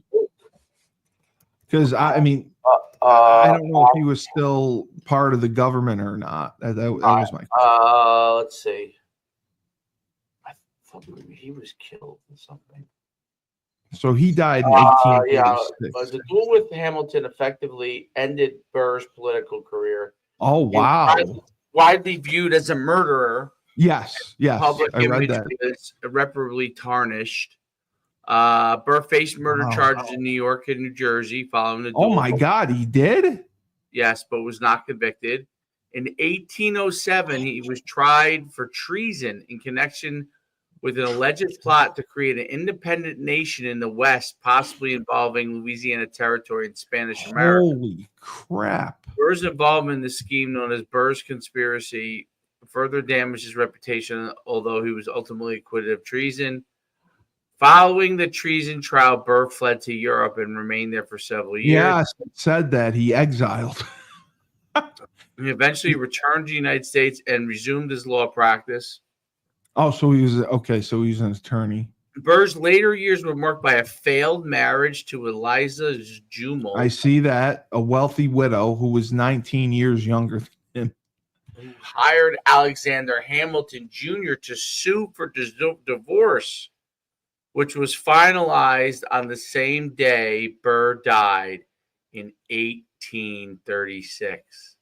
Because I mean, I don't know if he was still part of the government or not. That was my question.
Let's see. I thought maybe he was killed or something.
So he died in 1886.
Yeah, but the duel with Hamilton effectively ended Burr's political career.
Oh, wow.
Widely viewed as a murderer.
Yes.
Public
I read
image
that.
was irreparably tarnished. Burr faced murder charges in New York and New Jersey following the duel.
Oh, my God, he did?
Yes, but was not convicted. In 1807, he was tried for treason in connection with an alleged plot to create an independent nation in the West, possibly involving Louisiana Territory and Spanish America.
Holy crap.
Burr's involvement in the scheme known as Burr's conspiracy further damaged his reputation, although he was ultimately acquitted of treason. Following the treason trial, Burr fled to Europe and remained there for several years.
Yes, it said that. He exiled.
He eventually returned to the United States and resumed his law practice.
Oh, so he was an attorney.
Burr's later years were marked by a failed marriage to Eliza Jumel.
I see that. A wealthy widow who was 19 years younger than him.
Who hired Alexander Hamilton Jr. to sue for divorce. which was finalized on the same day Burr died in 1836.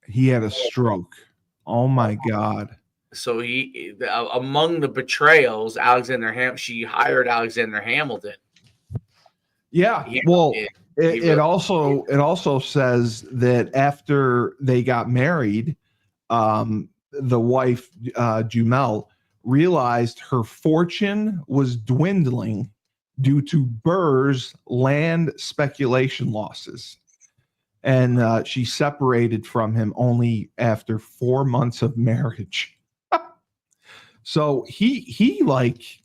He had a stroke. Oh my God.
So among the betrayals, she hired Alexander Hamilton.
Yeah. Well, it also says that after they got married, the wife, Jumel, realized her fortune was dwindling due to Burr's land speculation losses. And she separated from him only after 4 months of marriage. So he like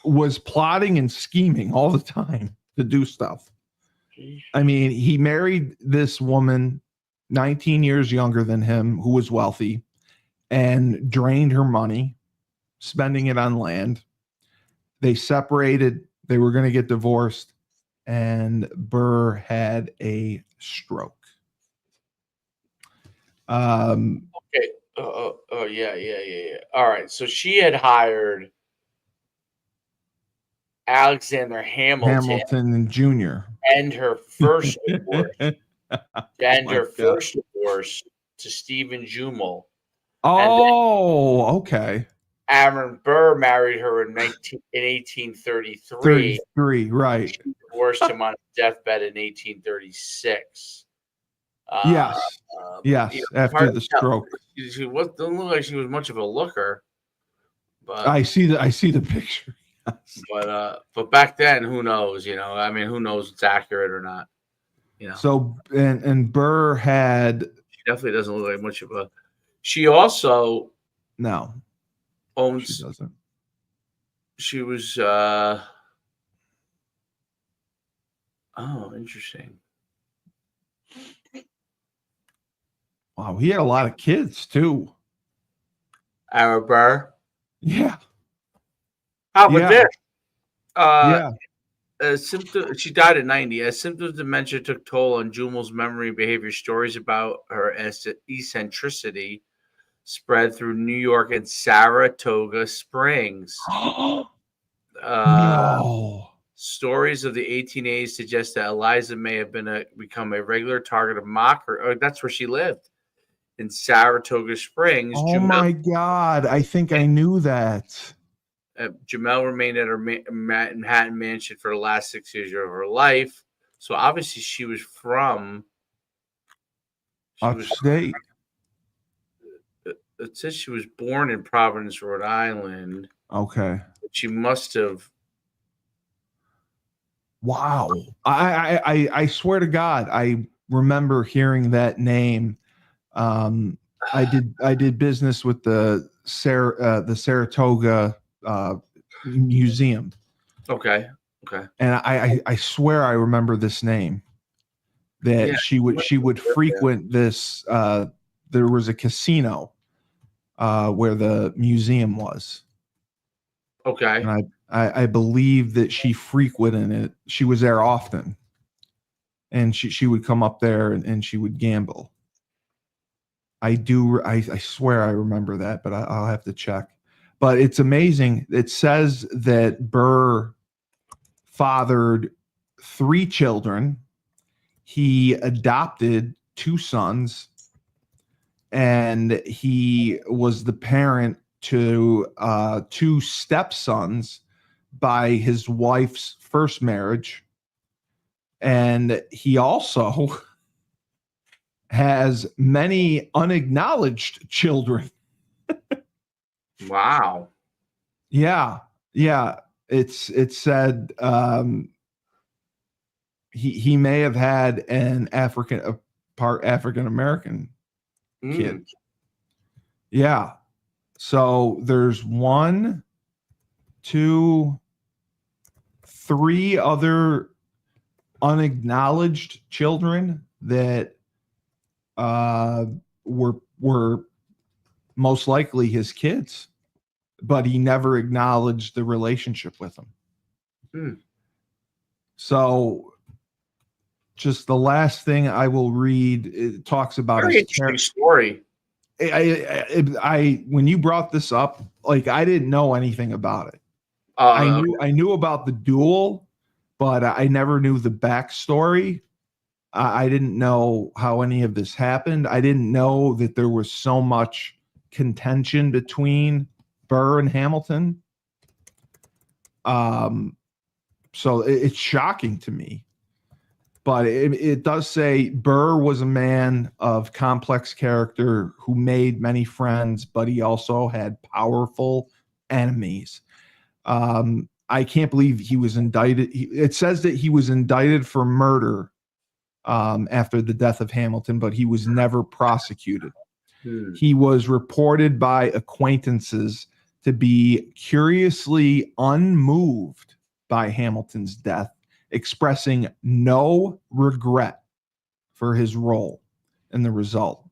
was plotting and scheming all the time to do stuff. I mean, he married this woman 19 years younger than him who was wealthy and drained her money, spending it on land. They separated. They were going to get divorced, and Burr had a stroke.
Okay. Yeah. All right. So she had hired Alexander
Hamilton Jr.
and her first divorce, divorce to Stephen Jumel.
Oh, okay.
Aaron Burr married her in 1833.
33, right.
She divorced him on his deathbed in 1836.
Yes. After the stroke.
She doesn't look like she was much of a looker. But
I see the picture. Yes.
But back then, who knows? I mean, who knows it's accurate or not?
So and Burr had.
She definitely doesn't look like much of a. She also
owns. She doesn't.
She was. Interesting.
Wow, he had a lot of kids too.
Aaron Burr.
Yeah.
How about this? She died at 90. As symptoms of dementia took toll on Jumel's memory and behavior, stories about her eccentricity spread through New York and Saratoga Springs.
No.
Stories of the 1880s suggest that Eliza may have become a regular target of mockery. That's where she lived, in Saratoga Springs.
Oh my God! I think I knew that.
Jumel remained at her Manhattan mansion for the last 6 years of her life. So obviously she was from
upstate.
It says she was born in Providence, Rhode Island.
Okay.
She must have.
Wow. I swear to God, I remember hearing that name. I did business with the Saratoga museum.
Okay.
And I swear I remember this name. That she would frequent this. There was a casino where the museum was.
Okay.
And I believe that she frequented it. She was there often, and she would come up there and she would gamble. I swear I remember that, but I'll have to check. But it's amazing. It says that Burr fathered 3 children. He adopted 2 sons, and he was the parent to 2 stepsons by his wife's first marriage. And he also has many unacknowledged children.
Wow.
Yeah. It said he may have had a part African American kid. Yeah. So there's 1, 2, 3 other unacknowledged children that were most likely his kids, but he never acknowledged the relationship with them. So just the last thing I will read, it talks about
very interesting story.
I when you brought this up, like I didn't know anything about it.
Okay.
I knew about the duel, but I never knew the backstory. I didn't know how any of this happened. I didn't know that there was so much contention between Burr and Hamilton. So it's shocking to me. But it does say Burr was a man of complex character who made many friends, but he also had powerful enemies. I can't believe he was indicted. It says that he was indicted for murder after the death of Hamilton, but he was never prosecuted. He was reported by acquaintances to be curiously unmoved by Hamilton's death, expressing no regret for his role in the result.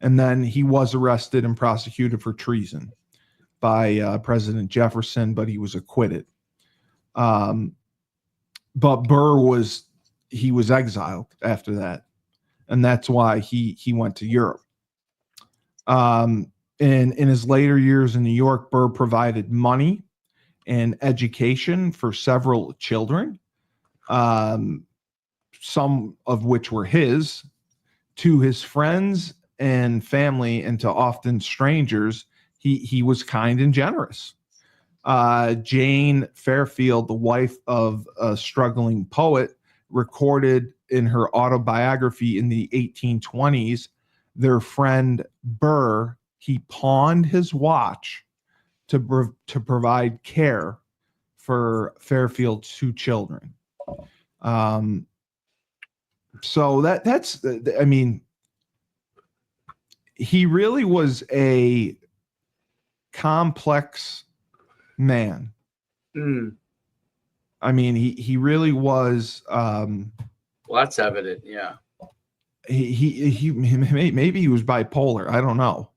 And then he was arrested and prosecuted for treason by President Jefferson, but he was acquitted. But Burr was exiled after that, and that's why he went to Europe. And in his later years in New York, Burr provided money and education for several children, some of which were his, to his friends and family, and to often strangers. He was kind and generous. Jane Fairfield, the wife of a struggling poet, recorded in her autobiography in the 1820s, their friend Burr, he pawned his watch to provide care for Fairfield's two children. So that's, I mean, he really was a complex man. I mean, he really was.
Well, that's evident. Yeah.
He maybe he was bipolar. I don't know.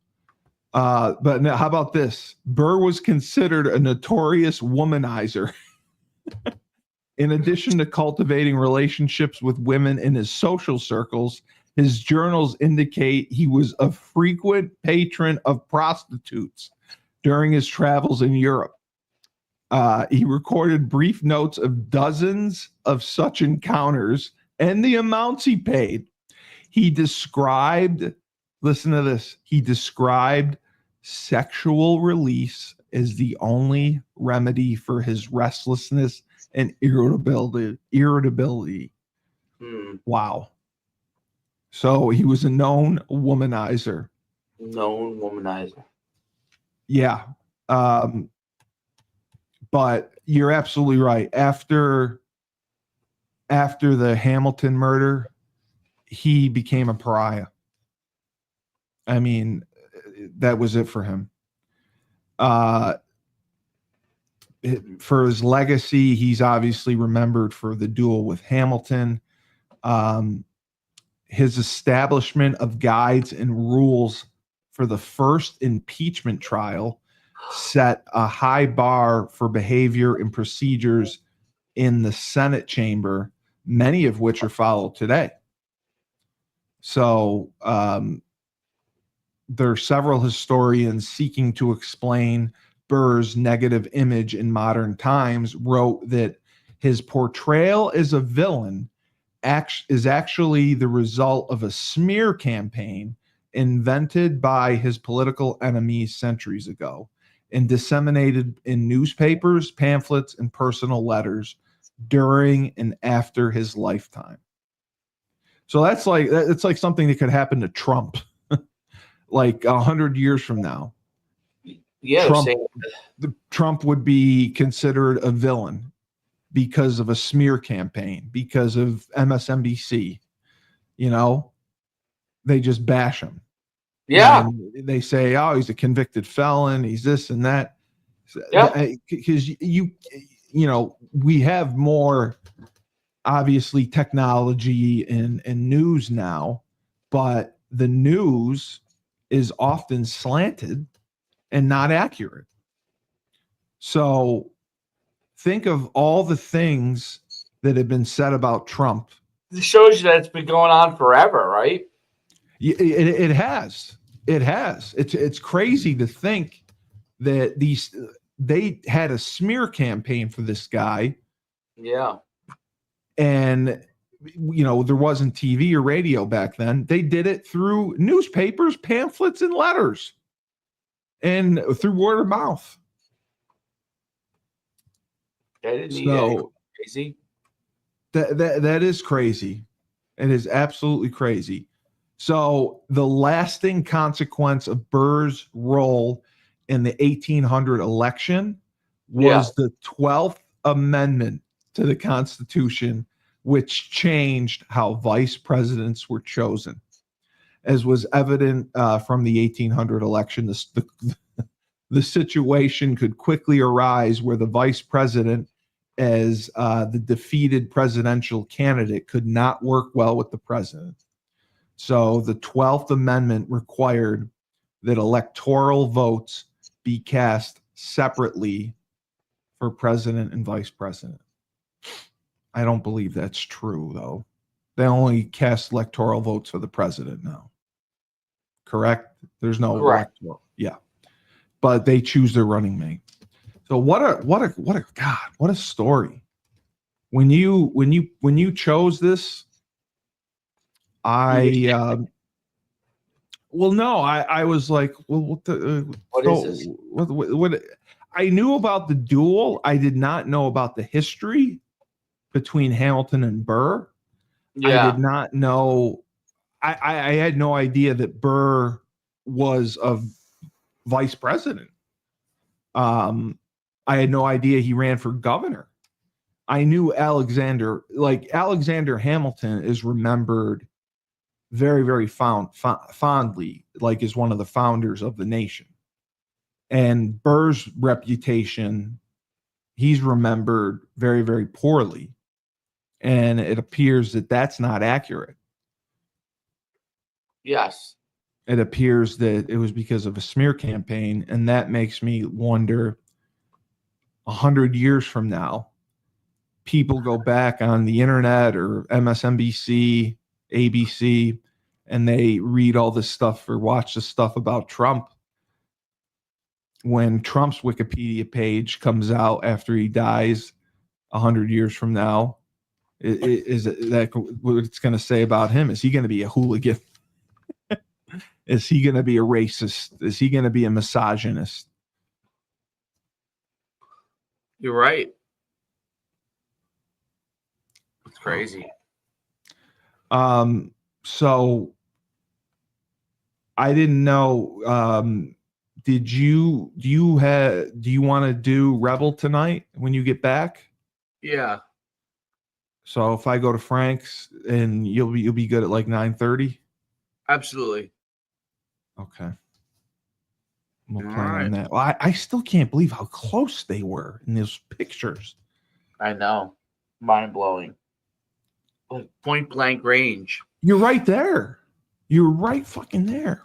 But now, how about this? Burr was considered a notorious womanizer. In addition to cultivating relationships with women in his social circles, his journals indicate he was a frequent patron of prostitutes during his travels in Europe. He recorded brief notes of dozens of such encounters and the amounts he paid. He described, listen to this, he described sexual release as the only remedy for his restlessness and irritability. Wow. So he was a known womanizer.
Known womanizer.
Yeah. But you're absolutely right. After the Hamilton murder, he became a pariah. I mean, that was it for him. For his legacy, he's obviously remembered for the duel with Hamilton. His establishment of guides and rules for the first impeachment trial set a high bar for behavior and procedures in the Senate chamber, many of which are followed today. So there are several historians seeking to explain Burr's negative image in modern times, wrote that his portrayal as a villain is actually the result of a smear campaign invented by his political enemies centuries ago and disseminated in newspapers, pamphlets, and personal letters during and after his lifetime. So it's like something that could happen to Trump like 100 years from now.
Yeah,
Trump would be considered a villain because of a smear campaign, because of MSNBC. You know, they just bash him.
Yeah.
And they say, oh, he's a convicted felon. He's this and that.
Yeah.
Because you know, we have more, obviously, technology and news now, but the news is often slanted and not accurate. So think of all the things that have been said about Trump.
It shows you that it's been going on forever, right?
It has. It has. It's crazy to think that they had a smear campaign for this guy.
Yeah.
And there wasn't TV or radio back then. They did it through newspapers, pamphlets, and letters, and through word of mouth.
They didn't need
So
crazy.
that is crazy. It is absolutely crazy. So the lasting consequence of Burr's role in the 1800 election was the 12th Amendment to the Constitution, which changed how vice presidents were chosen. As was evident from the 1800 election, the situation could quickly arise where the vice president, as the defeated presidential candidate, could not work well with the president. So the 12th Amendment required that electoral votes be cast separately for president and vice president. I don't believe that's true, though. They only cast electoral votes for the president now. Correct? There's no electoral. Yeah. But they choose their running mate. So what a story. When you chose this, I was like, well, what is this? What I knew about the duel. I did not know about the history between Hamilton and Burr. Yeah. I did not know. I had no idea that Burr was a vice president. I had no idea he ran for governor. I knew Alexander Hamilton is remembered very, very fondly, like as one of the founders of the nation. And Burr's reputation, he's remembered very, very poorly. And it appears that that's not accurate.
Yes.
It appears that it was because of a smear campaign. And that makes me wonder, 100 years from now, people go back on the internet or MSNBC, ABC, and they read all this stuff or watch the stuff about Trump. When Trump's Wikipedia page comes out after he dies 100 years from now, is that what it's going to say about him? Is he going to be a hooligan? Is he going to be a racist? Is he going to be a misogynist?
You're right. It's crazy.
So I didn't know. Do you want to do Rebel tonight when you get back?
Yeah.
So if I go to Frank's and you'll be good at like 9:30?
Absolutely.
Okay. We'll plan on that. Well, I still can't believe how close they were in those pictures.
I know. Mind blowing. Like point blank range.
You're right there. You're right fucking there.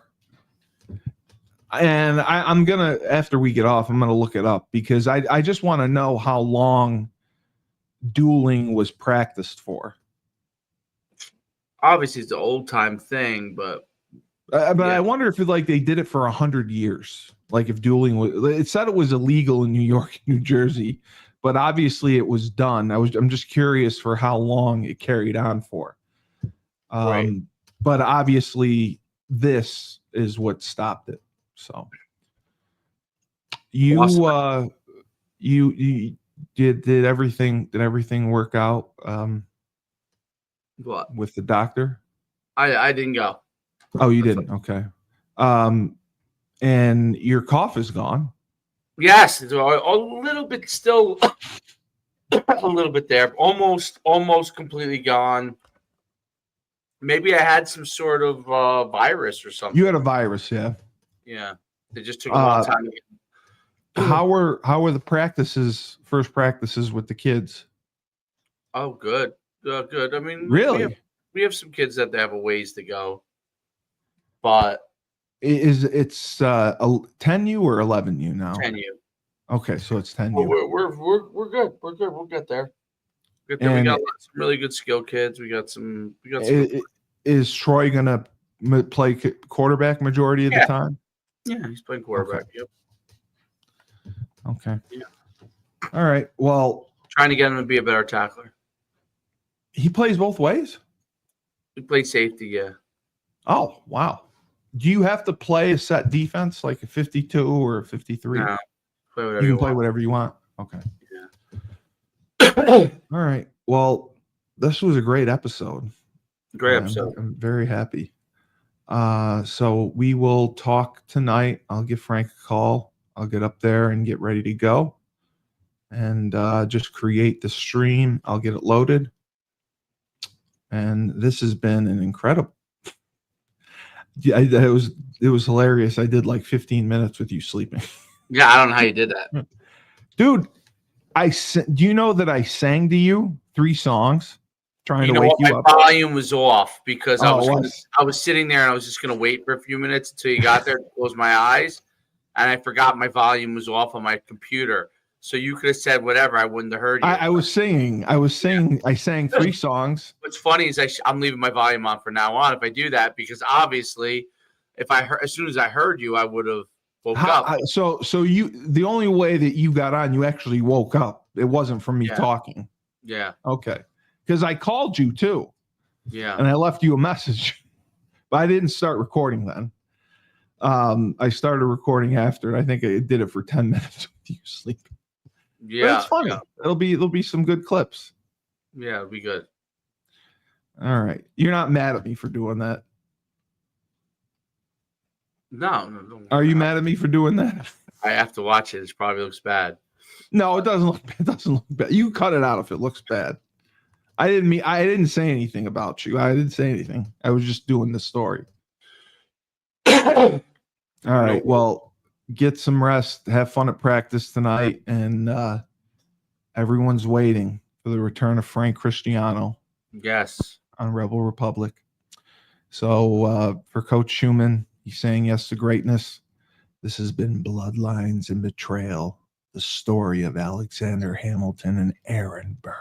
And I'm going to, after we get off, I'm going to look it up because I just want to know how long dueling was practiced for.
Obviously, it's an old time thing, but
yeah. I wonder if they did it for 100 years. Like if dueling was, it said it was illegal in New York, New Jersey, but obviously it was done. I'm just curious for how long it carried on for.
Right.
But obviously this is what stopped it. So you did everything work out
what
with the doctor?
I didn't go.
Oh, you didn't? Okay. And your cough is gone.
Yes, it's a little bit still a little bit there. Almost completely gone. Maybe I had some sort of virus or something.
You had a virus, yeah.
Yeah. It just took a long time to get.
How were the first practices with the kids?
Oh, good. Good. I mean,
really?
We have some kids that they have a ways to go. But
it's 10U or 11U now?
10U.
Okay, so it's 10U.
Well, we're good. We're good. We'll get there. We got some really good skill kids. We got some.
Is Troy gonna play quarterback majority of the time?
Yeah, he's playing quarterback.
Okay.
Yep.
Okay.
Yeah.
All right. Well,
trying to get him to be a better tackler.
He plays both ways?
He plays safety, yeah.
Oh, wow. Do you have to play a set defense like a 52 or a 53?
No. Play whatever
You
you
can play
want.
whatever you want. Okay.
Yeah.
All right. Well, this was a great episode.
Great episode.
I'm very happy. So we will talk tonight. I'll give Frank a call. I'll get up there and get ready to go. And just create the stream. I'll get it loaded. And this has been an incredible. Yeah, it was hilarious. I did like 15 minutes with you sleeping.
Yeah, I don't know how you did that.
Dude, do you know that I sang to you 3 songs trying to wake you up?
My volume was off because I
Oh,
was sitting there and I was just going to wait for a few minutes until you got there to close my eyes. And I forgot my volume was off on my computer. So you could have said whatever. I wouldn't have heard you.
I was singing. Yeah. I sang 3 songs.
What's funny is I'm leaving my volume on from now on if I do that, because obviously as soon as I heard you, I would have woke up.
So the only way that you got on, you actually woke up. It wasn't from me talking.
Yeah.
Okay. Because I called you too.
Yeah.
And I left you a message, but I didn't start recording then. I started recording after, and I think I did it for 10 minutes with you sleeping.
Yeah.
But it's funny.
Yeah.
It'll be some good clips.
Yeah, it'll be good.
All right. You're not mad at me for doing that?
No.
Are you mad at me for doing that?
I have to watch it. It probably looks bad.
No, it doesn't look bad. It doesn't look bad. You cut it out if it looks bad. I didn't say anything about you. I didn't say anything. I was just doing the story. All right. Well, get some rest. Have fun at practice tonight. And everyone's waiting for the return of Frank Cristiano.
Yes.
On Rebel Republic. So for Coach Schuman, he's saying yes to greatness. This has been Bloodlines and Betrayal, the story of Alexander Hamilton and Aaron Burr.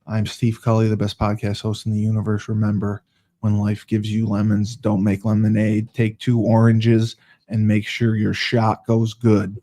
I'm Steve Cully, the best podcast host in the universe. Remember, when life gives you lemons, don't make lemonade. Take 2 oranges and make sure your shot goes good.